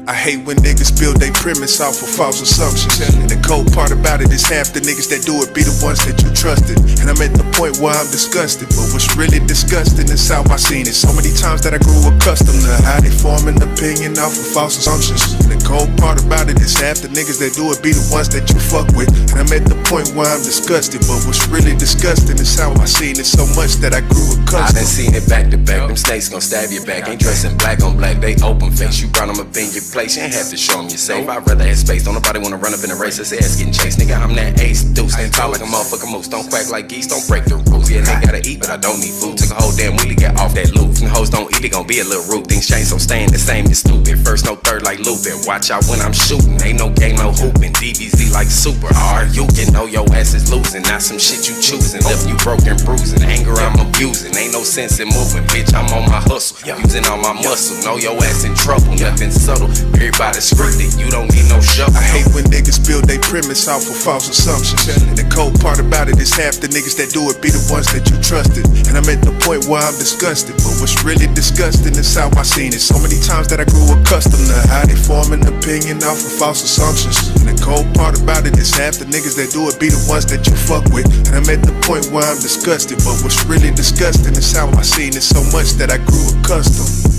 I hate when niggas build their premise off of false assumptions. And the cold part about it is half the niggas that do it be the ones that you trusted. And I'm at the point where I'm disgusted. But what's really disgusting is how I seen it so many times that I grew accustomed to how they form an opinion off of false assumptions. And the cold part about it is half the niggas that do it be the ones that you fuck with. And I'm at the point where I'm disgusted. But what's really disgusting is how I seen it so much that I grew accustomed. I done seen it back to back. Them snakes gon' stab your back. Ain't dressing black on black. They open face. You brought them up in your place. You ain't have to show them your safe. I'd rather have space. Don't nobody wanna run up in a race. This ass getting chased. Nigga, I'm that ace deuce. Talk like a motherfucking moose. Don't quack like geese. Don't break the rules. Yeah, they gotta eat, but I don't need food. Took a whole damn week to get off that loop. And hoes don't eat, it gon' be a little rude. Things change, so staying the same is stupid. First, no third like Lupin. Watch out when I'm shooting. Ain't no game, no hooping. DBZ like super hard. You can know your ass is losing. Not some shit you choosing. Left you broken, bruising. Anger I'm abusing. Ain't no sense in moving. Bitch, I'm on my hustle. Using all my muscle. Know your ass in trouble. Nothing subtle. Everybody scripted. You don't need no show. I hate when niggas build their premise off of false assumptions. And the cold part about it is half the niggas that do it be the ones that you trusted. And I'm at the point where I'm disgusted. But what's really disgusting is how I seen it so many times that I grew accustomed to how they form an opinion off of false assumptions. And the cold part about it is half the niggas that do it be the ones that you fuck with. And I'm at the point where I'm disgusted. But what's really disgusting is how I seen it so much that I grew accustomed.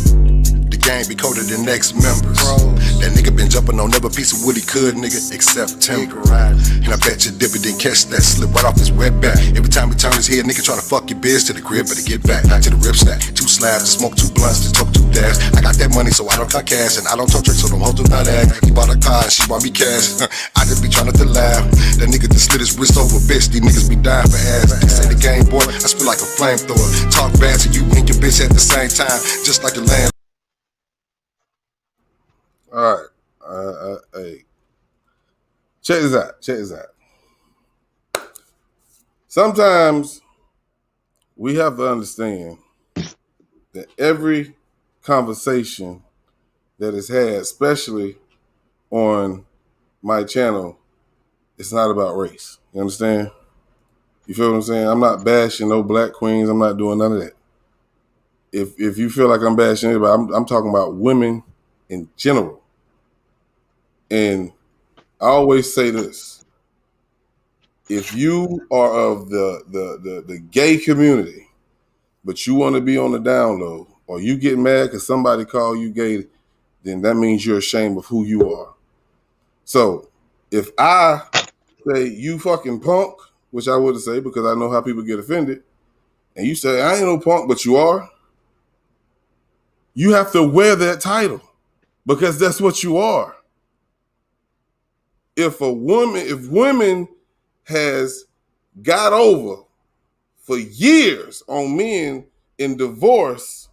Gang be colder than next members. That nigga been jumping on every piece of wood he could, nigga, except timber. And I bet you Dippy didn't catch that slip right off his wet back. Every time he turn his head, nigga try to fuck your biz to the crib, but to get back to the rip stack. 2 slabs to smoke, 2 blunts to talk 2 dabs. I got that money, so I don't cut cash, and I don't touch her, so them hoes do not act. He bought a car and she bought me cash. I just be trying not to laugh. That nigga just slit his wrist over, bitch. These niggas be dying for ass. They say the game, boy, I spit like a flamethrower. Talk bad to you and your bitch at the same time, just like the land. All right. Hey. Check this out. Sometimes we have to understand that every conversation that is had, especially on my channel, it's not about race. You understand? You feel what I'm saying? I'm not bashing no black queens. I'm not doing none of that. If you feel like I'm bashing anybody, I'm talking about women in general. And I always say this: if you are of the gay community, but you want to be on the down low, or you get mad because somebody call you gay, then that means you're ashamed of who you are. So if I say you fucking punk, which I wouldn't say because I know how people get offended, and you say I ain't no punk, but you are, you have to wear that title because that's what you are. If women has got over for years on men in divorce,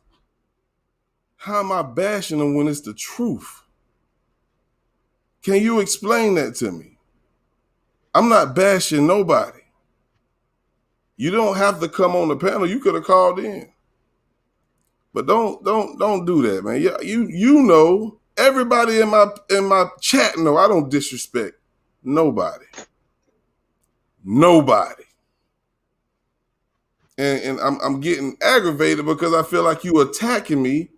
how am I bashing them when it's the truth? Can you explain that to me? I'm not bashing nobody. You don't have to come on the panel. You could have called in. But don't do that, man. Yeah, you know, everybody in my chat know I don't disrespect nobody. Nobody. And I'm getting aggravated because I feel like you attacking me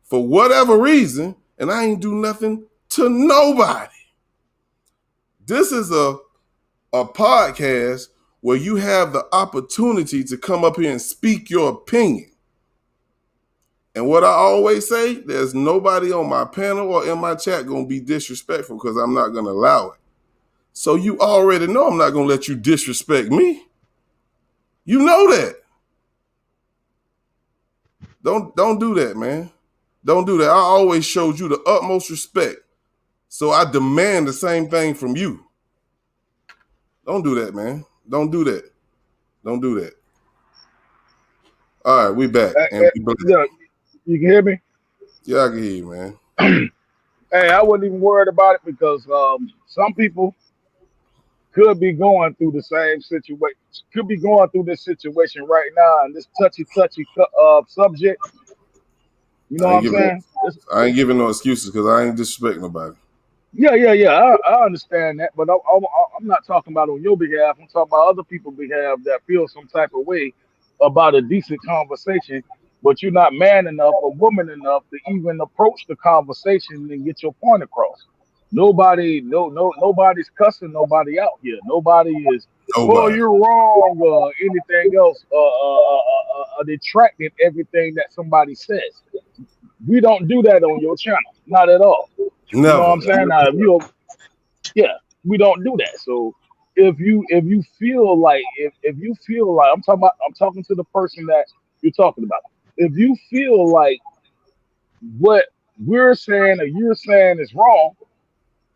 for whatever reason, and I ain't do nothing to nobody. This is a podcast where you have the opportunity to come up here and speak your opinion. And what I always say, there's nobody on my panel or in my chat going to be disrespectful because I'm not going to allow it. So you already know I'm not going to let you disrespect me. You know that. Don't do that, man. Don't do that. I always showed you the utmost respect. So I demand the same thing from you. Don't do that, man. Don't do that. Don't do that. All right, we back. Yeah, you can hear me? Yeah, I can hear you, man. Hey, I wasn't even worried about it because some people could be going through the same situation, could be going through this situation right now, and this touchy subject. You know what I'm saying? I ain't giving no excuses because I ain't disrespecting nobody. Yeah. I understand that, but I'm not talking about on your behalf. I'm talking about other people's behalf that feel some type of way about a decent conversation, but you're not man enough or woman enough to even approach the conversation and get your point across. Nobody's cussing nobody out here. Nobody is, oh, you're wrong or anything else, detracting everything that somebody says. We don't do that on your channel, not at all. You know what I'm saying? Now, we don't do that. So if you feel like I'm talking to the person that you're talking about. If you feel like what we're saying or you're saying is wrong,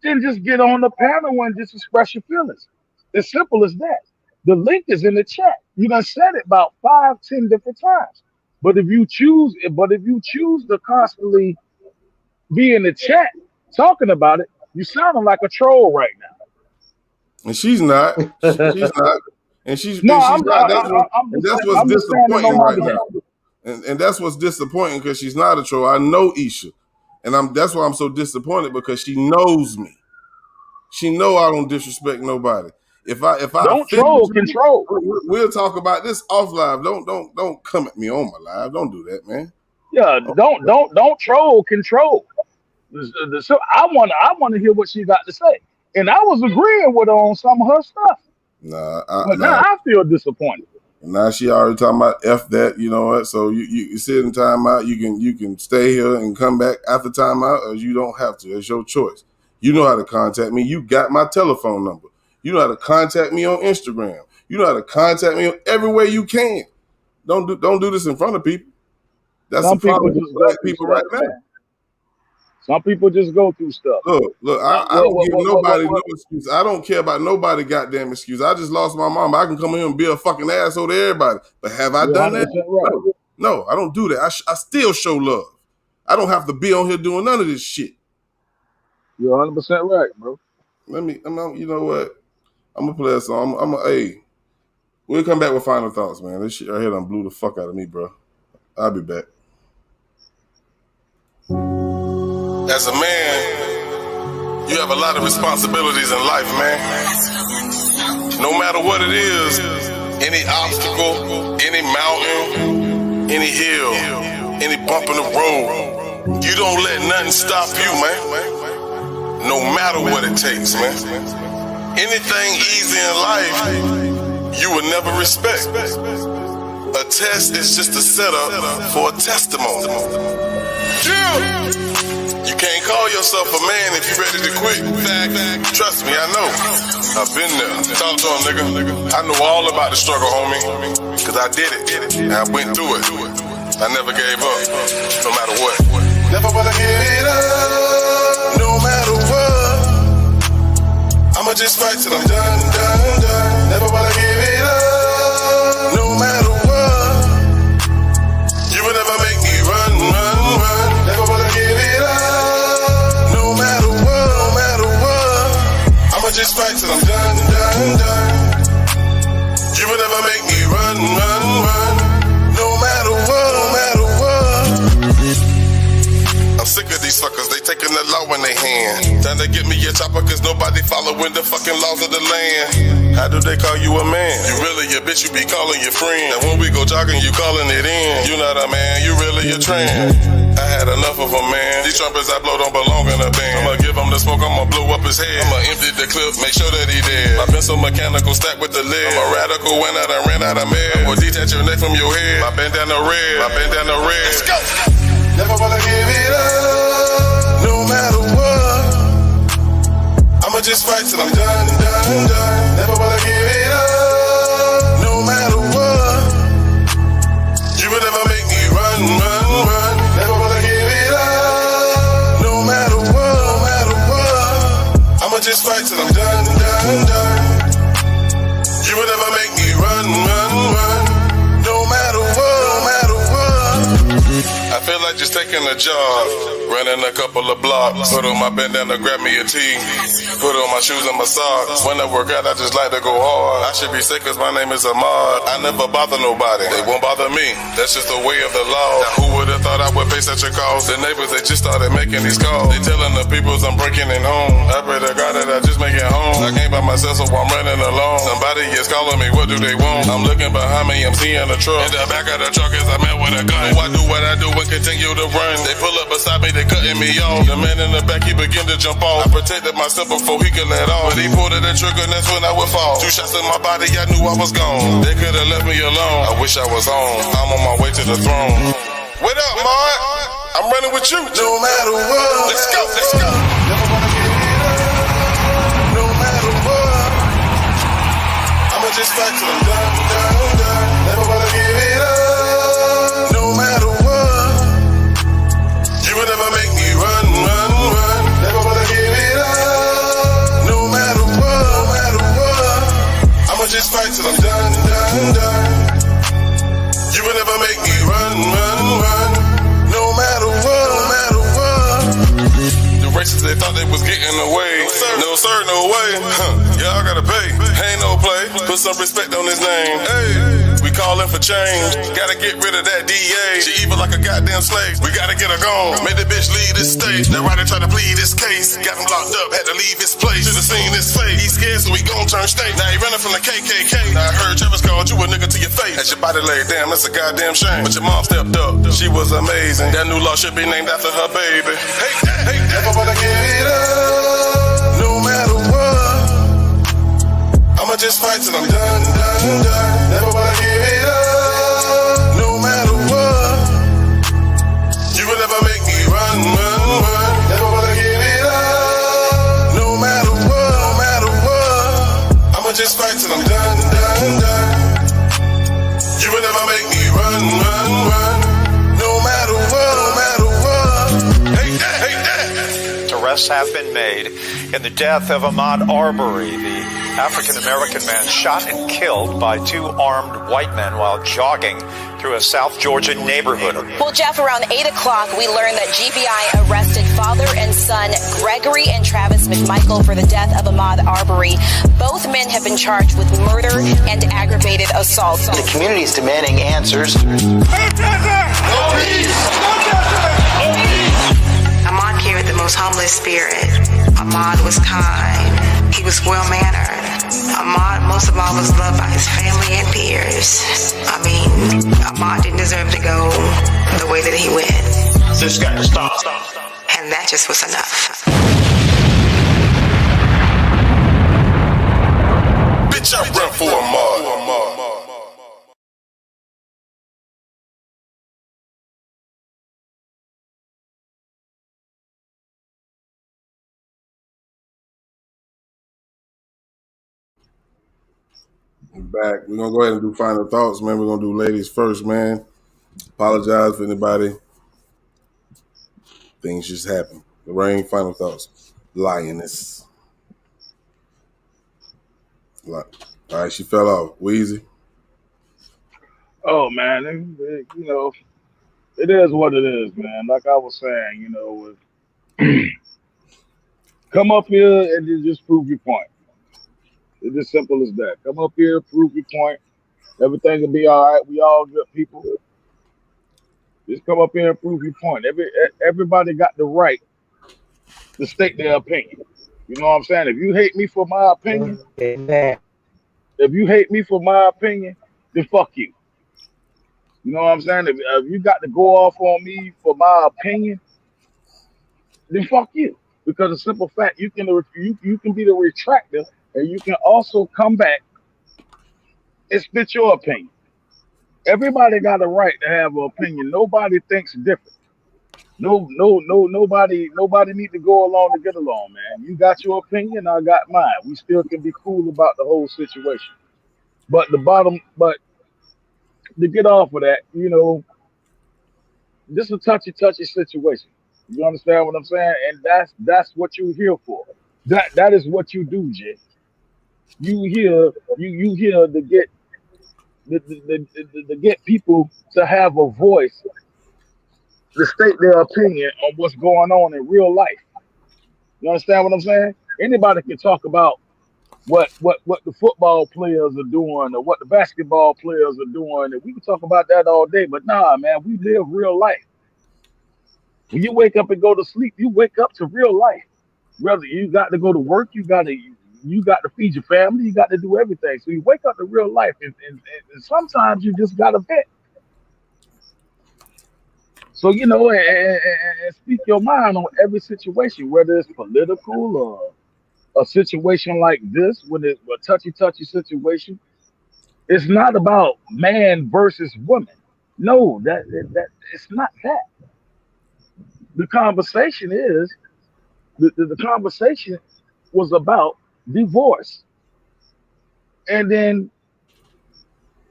then just get on the panel and just express your feelings. As simple as that. The link is in the chat. You done said it about 5-10 different times. But if you choose to constantly be in the chat talking about it, you sounding like a troll right now. And she's not. She's not. And she's not. That's what's disappointing right now. And that's what's disappointing because she's not a troll. I know Isha. And that's why I'm so disappointed because she knows me. She know I don't disrespect nobody. If I don't troll, control. We'll talk about this off live. Don't come at me on my live. Don't do that, man. Yeah, don't troll, control. So I want to hear what she got to say, and I was agreeing with her on some of her stuff. Now I feel disappointed. Now she already talking about F that, you know what? So you sit in timeout. You can stay here and come back after timeout, or you don't have to. It's your choice. You know how to contact me. You got my telephone number. You know how to contact me on Instagram. You know how to contact me everywhere you can. Don't do this in front of people. That's the problem with black people right now. Some people just go through stuff. Look, I don't give nobody no excuse. I don't care about nobody goddamn excuse. I just lost my mom. I can come here and be a fucking asshole to everybody. But have I done that? Right. No, I don't do that. I still show love. I don't have to be on here doing none of this shit. You're 100% right, bro. You know what? I'm gonna play a song. We'll come back with final thoughts, man. This shit right here done blew the fuck out of me, bro. I'll be back. As a man, You have a lot of responsibilities in life, man. No matter what it is, any obstacle, any mountain, any hill, any bump in the road, you don't let nothing stop you, man. No matter what it takes, man. Anything easy in life, you will never respect. A test is just a setup for a testimony. You can't call yourself a man if you're ready to quit. Trust me, I know. I've been there. Talk to him, nigga. I know all about the struggle, homie. Cause I did it. And I went through it. I never gave up. No matter what. Never wanna give it up. No matter what. I'ma just fight till I'm done. Never wanna give it up. No matter what. You will never make me run. Never wanna give it up. No matter what. I'ma just fight till I'm done. You will never make me run. No matter what. I'm sick of these fuckers, they taking the law in their hand. Trying to get me a chopper cause nobody following the fucking laws of the land. How do they call you a man? You really a bitch, you be calling your friend. And when we go jogging, you calling it in. You not a man, you really a trend. I had enough of a man. These trumpets I blow don't belong in a band. I'ma give him the smoke, I'ma blow up his head. I'ma empty the clip, make sure that he dead. My pencil mechanical stacked with the lead. I'm a radical when I done ran out of meds. Will detach your neck from your head. My bandana red. Let's go. Never wanna give it up. No matter what. I'ma just fight till I'm done. Never wanna give it up. No matter what. You will never make me run. Never wanna give it up. No matter what. I'ma just fight till I'm done. You will never make me run. No matter what. I feel like just taking a jog, running a couple of blocks. Put on my bandana, grab me a tee. Put on my shoes and my socks. When I work out, I just like to go hard. I should be sick cause my name is Ahmad. I never bother nobody, they won't bother me. That's just the way of the law. Now who would've thought I would pay such a cost? The neighbors, they just started making these calls. They telling the peoples I'm breaking it home. I pray to God that I just make it home. I can't by myself so I'm running alone. Somebody is calling me, what do they want? I'm looking behind me, I'm seeing a truck. In the back of the truck is a man with a gun. I do what I do and continue to run. They pull up beside me, they cutting me off. The man in the back, he begin to jump off. I protected myself before he could let off. But he pulled the trigger and that's when I would fall. 2 shots in my body, I knew I was gone. They could've left me alone. I wish I was home. I'm on my way to the throne. What up, Mark? I'm running with you. No matter what. Let's go. Never wanna give it up. No matter what. I'ma just fight till I'm done. Never wanna give it up. No matter what. You will never make me run. Never wanna give it up. No matter what. I'ma just fight till I'm done. You will never make me run. No matter what. The racists, they thought they was getting away. No sir, no way. Y'all gotta pay. Ain't no play. Put some respect on his name. Hey. We callin' for change. Gotta get rid of that DA. She evil like a goddamn slave. We gotta get her gone. Made the bitch leave this state. That writer tried to plead this case. Got him locked up, had to leave his place. Should've seen his face. He's scared, so he gon' turn state. Now he running from the KKK. Now I heard Travis called you a nigga to your face. As your body laid down, that's a goddamn shame. But your mom stepped up. She was amazing. That new law should be named after her baby. Hey, never wanna give it up. No matter what. I'ma just fight till I'm done. Never wanna give it up. No matter what. You will never make me run. Never wanna give it up. No matter what. I'ma just fight till I'm done. You will never make me run. No matter what. Hey, that. Arrests have been made in the death of Ahmaud Arbery, the African-American man shot and killed by 2 armed white men while jogging through a South Georgia neighborhood. Well, Jeff, around 8 o'clock, we learned that GBI arrested father and son Gregory and Travis McMichael for the death of Ahmaud Arbery. Both men have been charged with murder and aggravated assault. The community is demanding answers. I'm on here with the most humblest spirit. Ahmaud was kind. He was well-mannered. Ahmaud, most of all, was loved by his family and peers. I mean, Ahmaud didn't deserve to go the way that he went. This got to stop. And that just was enough. Bitch, I run for Ahmaud. We're back. We're gonna go ahead and do final thoughts, man. We're gonna do ladies first, man. Apologize for anybody. Things just happen. Lorraine, final thoughts. Lioness. All right, she fell off. Weezy. Oh man, you know, it is what it is, man. Like I was saying, you know, come up here and you just prove your point. It's as simple as that. Come up here, prove your point. Everything will be all right. We all good people. Just come up here and prove your point. Everybody got the right to state their opinion. You know what I'm saying? If you hate me for my opinion, then fuck you. You know what I'm saying? If you got to go off on me for my opinion, then fuck you. Because the simple fact, you can be the retractor, and you can also come back and spit your opinion. Everybody got a right to have an opinion. Nobody thinks different. Nobody need to go along to get along, man. You got your opinion, I got mine. We still can be cool about the whole situation. But to get off of that, you know, this is a touchy situation. You understand what I'm saying? And that's what you're here for. That is what you do, Jay. You here to get to get people to have a voice to state their opinion on what's going on in real life. You understand what I'm saying? Anybody can talk about what the football players are doing or what the basketball players are doing, and we can talk about that all day. But nah, man, we live real life. When you wake up and go to sleep, you wake up to real life. Whether you got to go to work, you got to feed your family, you got to do everything. So you wake up to real life, and sometimes you just got to vent. So, you know, and speak your mind on every situation, whether it's political or a situation like this, when it's a touchy situation. It's not about man versus woman. No, that it's not that. The conversation is the conversation was about divorce, and then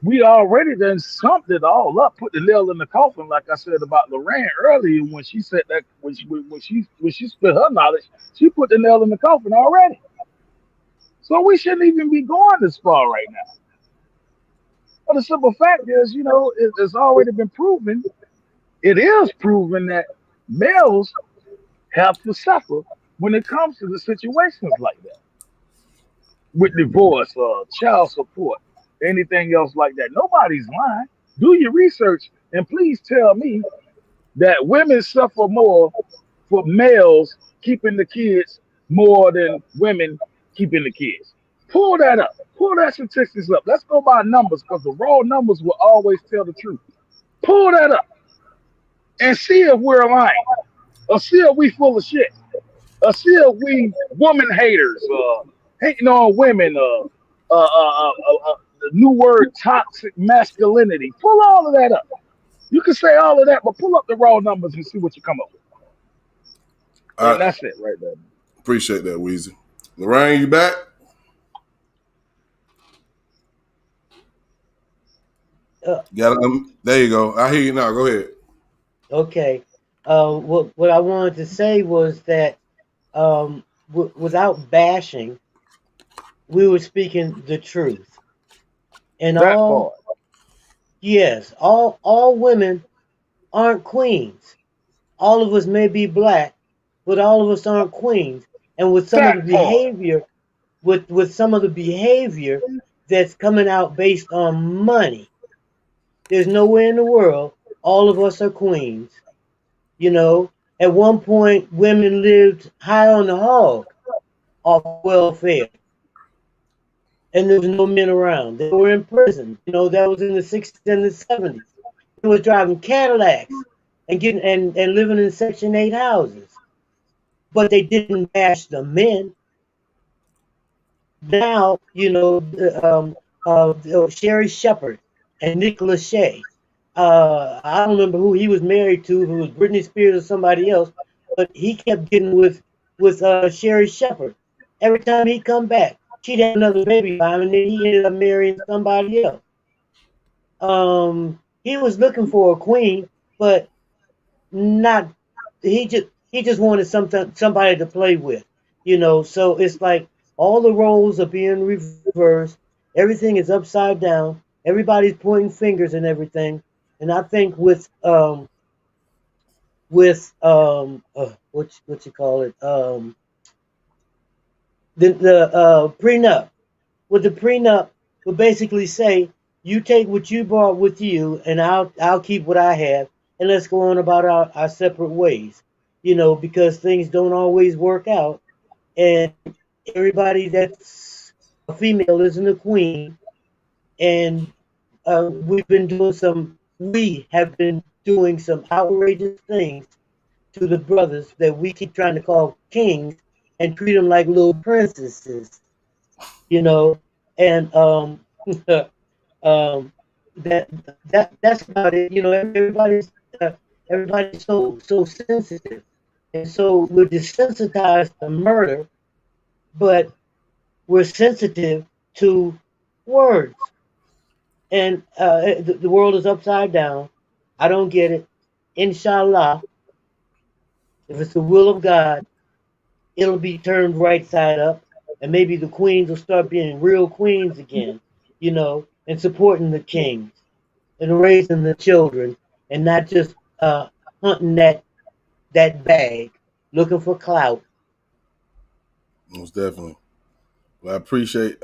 we already then summed it all up, put the nail in the coffin, like I said about Lorraine earlier when she said that when she spit her knowledge, she put the nail in the coffin already. So we shouldn't even be going this far right now. But the simple fact is, you know, it's already been proven. It is proven that males have to suffer when it comes to the situations like that, with divorce or child support, anything else like that. Nobody's lying. Do your research and please tell me that women suffer more for males keeping the kids more than women keeping the kids. Pull that up. Pull that statistics up. Let's go by numbers, because the raw numbers will always tell the truth. Pull that up and see if we're lying, or see if we full of shit, or see if we woman haters, hating on women, the new word toxic masculinity. Pull all of that up. You can say all of that, but pull up the raw numbers and see what you come up with. And that's it right there. Appreciate that, Weezy. Lorraine, you back? There you go. I hear you now. Go ahead. Okay. What I wanted to say was that without bashing, we were speaking the truth. And all women aren't queens. All of us may be black, but all of us aren't queens. And with some of the behavior, with some of the behavior that's coming out based on money, there's nowhere in the world all of us are queens. You know, at one point women lived high on the hog. off welfare. And there was no men around. They were in prison. You know, that was in the 60s and the 70s. They were driving Cadillacs and getting and living in Section 8 houses. But they didn't bash the men. Now, you know, Sherry Shepherd and Nick Lachey. I don't remember who he was married to, who was Britney Spears or somebody else, but he kept getting with Sherry Shepherd. Every time he'd come back, she'd have another baby by him, and then he ended up marrying somebody else. He was looking for a queen, but not. He just wanted somebody to play with, you know. So it's like all the roles are being reversed. Everything is upside down. Everybody's pointing fingers and everything. And I think with what you call it, the prenup. With the prenup, will basically say, you take what you brought with you, and I'll keep what I have, and let's go on about our separate ways. You know, because things don't always work out, and everybody that's a female isn't a queen, and we have been doing some outrageous things to the brothers that we keep trying to call kings and treat them like little princesses, you know, and that's about it. You know, everybody's so sensitive, and so we're desensitized to murder, but we're sensitive to words. And the world is upside down. I don't get it. Inshallah, if it's the will of God, it'll be turned right side up, and maybe the queens will start being real queens again, you know, and supporting the kings and raising the children, and not just hunting that bag, looking for clout. Most definitely. Well, I appreciate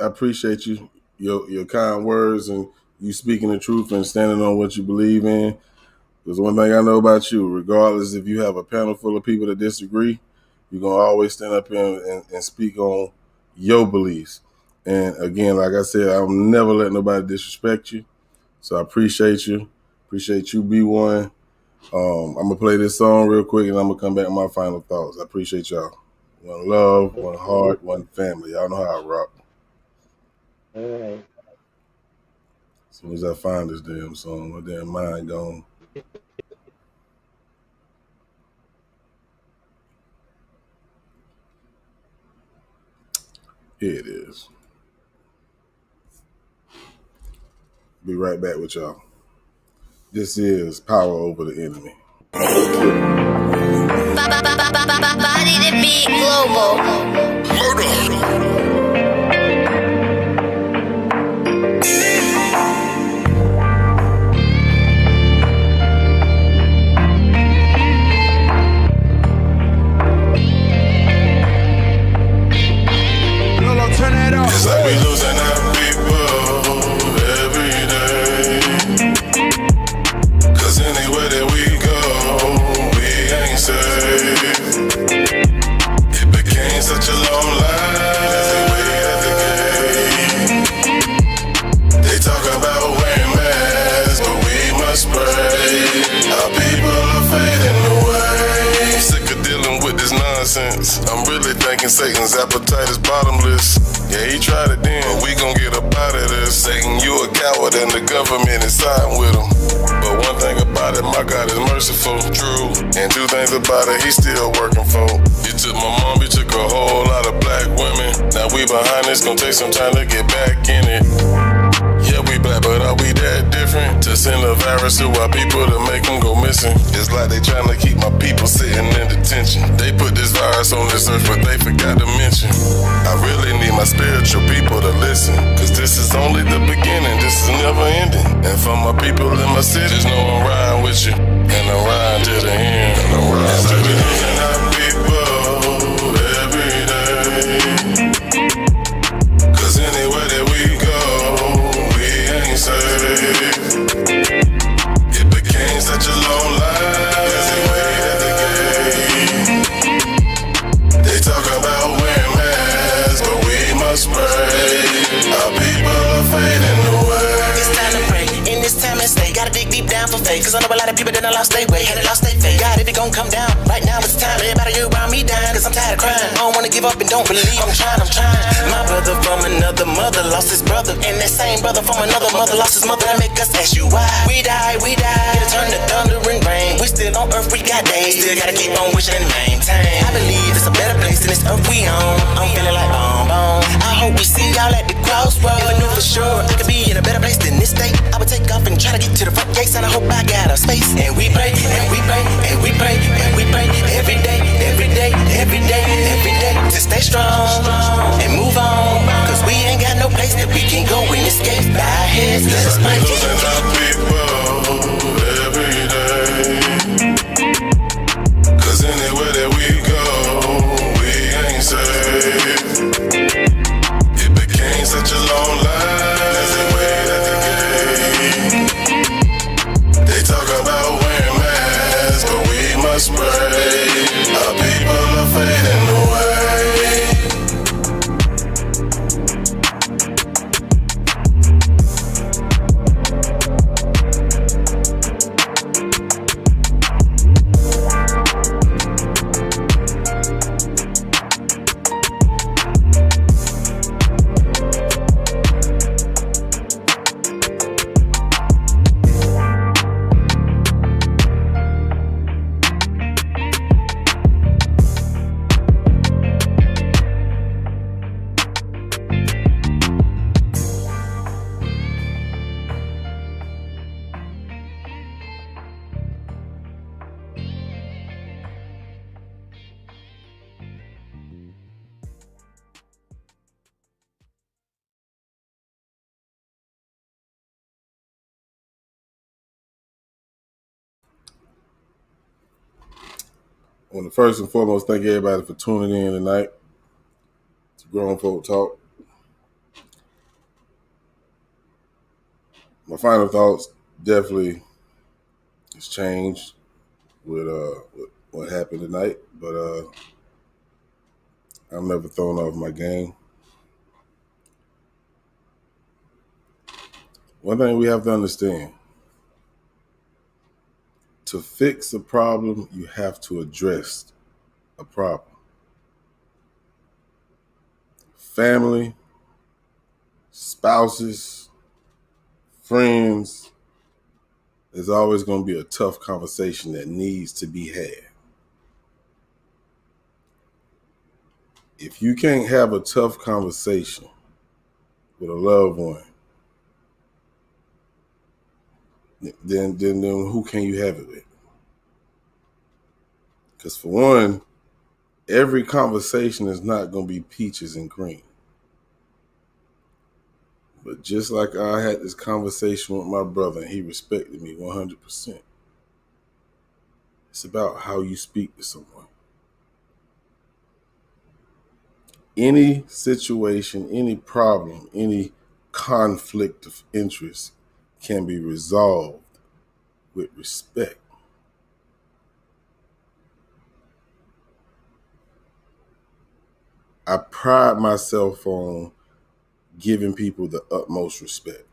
you, your kind words, and you speaking the truth and standing on what you believe in. Because one thing I know about you, regardless if you have a panel full of people that disagree, you're going to always stand up here and speak on your beliefs. And again, like I said, I'll never let nobody disrespect you. So I appreciate you. Appreciate you, B1. I'm going to play this song real quick, and I'm going to come back with my final thoughts. I appreciate y'all. One love, one heart, one family. Y'all know how I rock. All right. As soon as I find this damn song, my damn mind gone. Here it is. Be right back with y'all. This is Power Over the Enemy. Body to Beat Global. Murder. It's like we losing our people every day. Cause anywhere that we go, we ain't safe. It became such a long line as they wait at the gate. They talk about wearing masks, but we must pray. Our people are fading away. Sick of dealing with this nonsense. I'm really thinking Satan's appetite is bottomless. Yeah, he tried it then, but we gon' get up out of this. Satan, you a coward and the government is siding with him. But one thing about it, my God is merciful, true. And two things about it, he's still working for. You took my mom, you took a whole lot of black women. Now we behind this, gon' take some time to get back in it. Yeah, we black, but are we that different? To send a virus to our people to make them go missing. It's like they trying to keep my people sitting in detention. They put this virus on this earth, but they forgot to mention I really need my spiritual people to listen. Cause this is only the beginning, this is never ending. And for my people in my city, just know I'm riding with you. And I'm riding to the end. And I'm riding to the end. Losing our people every day. Cause anywhere that we go, it became such a long line as they wait at the gate. They talk about wearing masks, I know a lot of people that done lost their way, had lost their faith. God, if it gon' come down, right now it's time. Everybody around me dying, cause I'm tired of crying. I don't wanna give up and don't believe. I'm trying. My brother from another mother lost his brother, and that same brother from another mother lost his mother. That make us ask you why. We die. It'll turn to thunder and rain. We still on earth, we got days. Still gotta keep on wishing and maintain. I believe it's a better place than this earth we own. I'm feeling like boom. I hope we see y'all at the crossroads. If I knew for sure I could be in a better place than this state, I would take off and try to get to the front gates, and I hope I got a space. And we pray, and we pray, and we pray, and we pray every day, every day, every day, every day to stay strong and move on. Cause we ain't got no place that we can go and escape. By our heads, let us pray. Losing our people every day. Cause anywhere that we go, we ain't safe. It became such a long line as they wait at the gate. They talk about wearing masks, but we must pray. Our people are fading away. I want to first and foremost thank everybody for tuning in tonight to Grown Folk Talk. My final thoughts definitely has changed with what happened tonight, but I'm never thrown off my game. One thing we have to understand, to fix a problem, you have to address a problem. Family, spouses, friends, there's always going to be a tough conversation that needs to be had. If you can't have a tough conversation with a loved one, then who can you have it with? Because for one, every conversation is not going to be peaches and cream. But just like I had this conversation with my brother and he respected me 100%, it's about how you speak to someone. Any situation, any problem, any conflict of interest can be resolved with respect. I pride myself on giving people the utmost respect.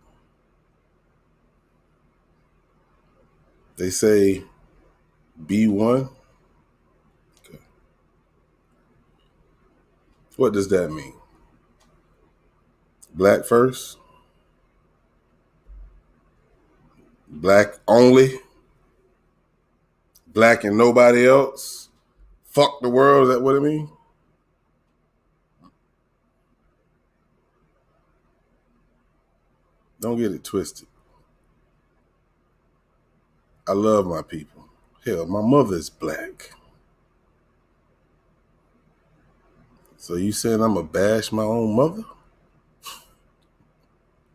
They say, be one. Okay. What does that mean? Black first? Black only? Black and nobody else? Fuck the world, is that what it means? Don't get it twisted. I love my people. Hell, my mother is black. So you saying I'm going to bash my own mother?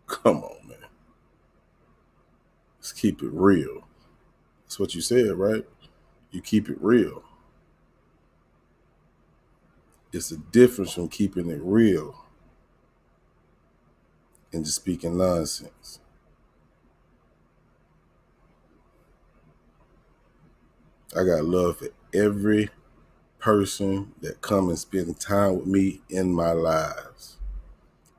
Come on, man. Let's keep it real. That's what you said, right? You keep it real. It's a difference from keeping it real and just speaking nonsense. I got love for every person that come and spend time with me in my lives.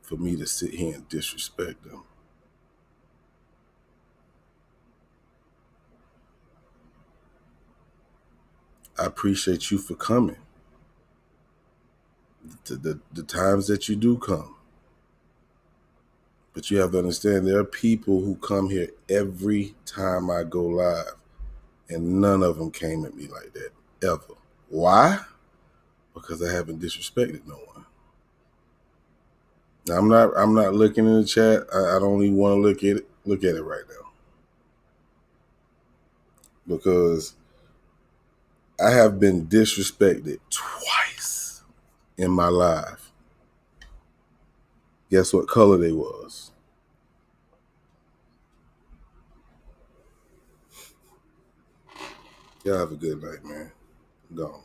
For me to sit here and disrespect them. I appreciate you for coming. The times that you do come. But you have to understand there are people who come here every time I go live, and none of them came at me like that, ever. Why? Because I haven't disrespected no one. Now, I'm not looking in the chat. I don't even want to look at it right now. Because I have been disrespected twice in my life. Guess what color they was? Y'all have a good night, man. I'm gone.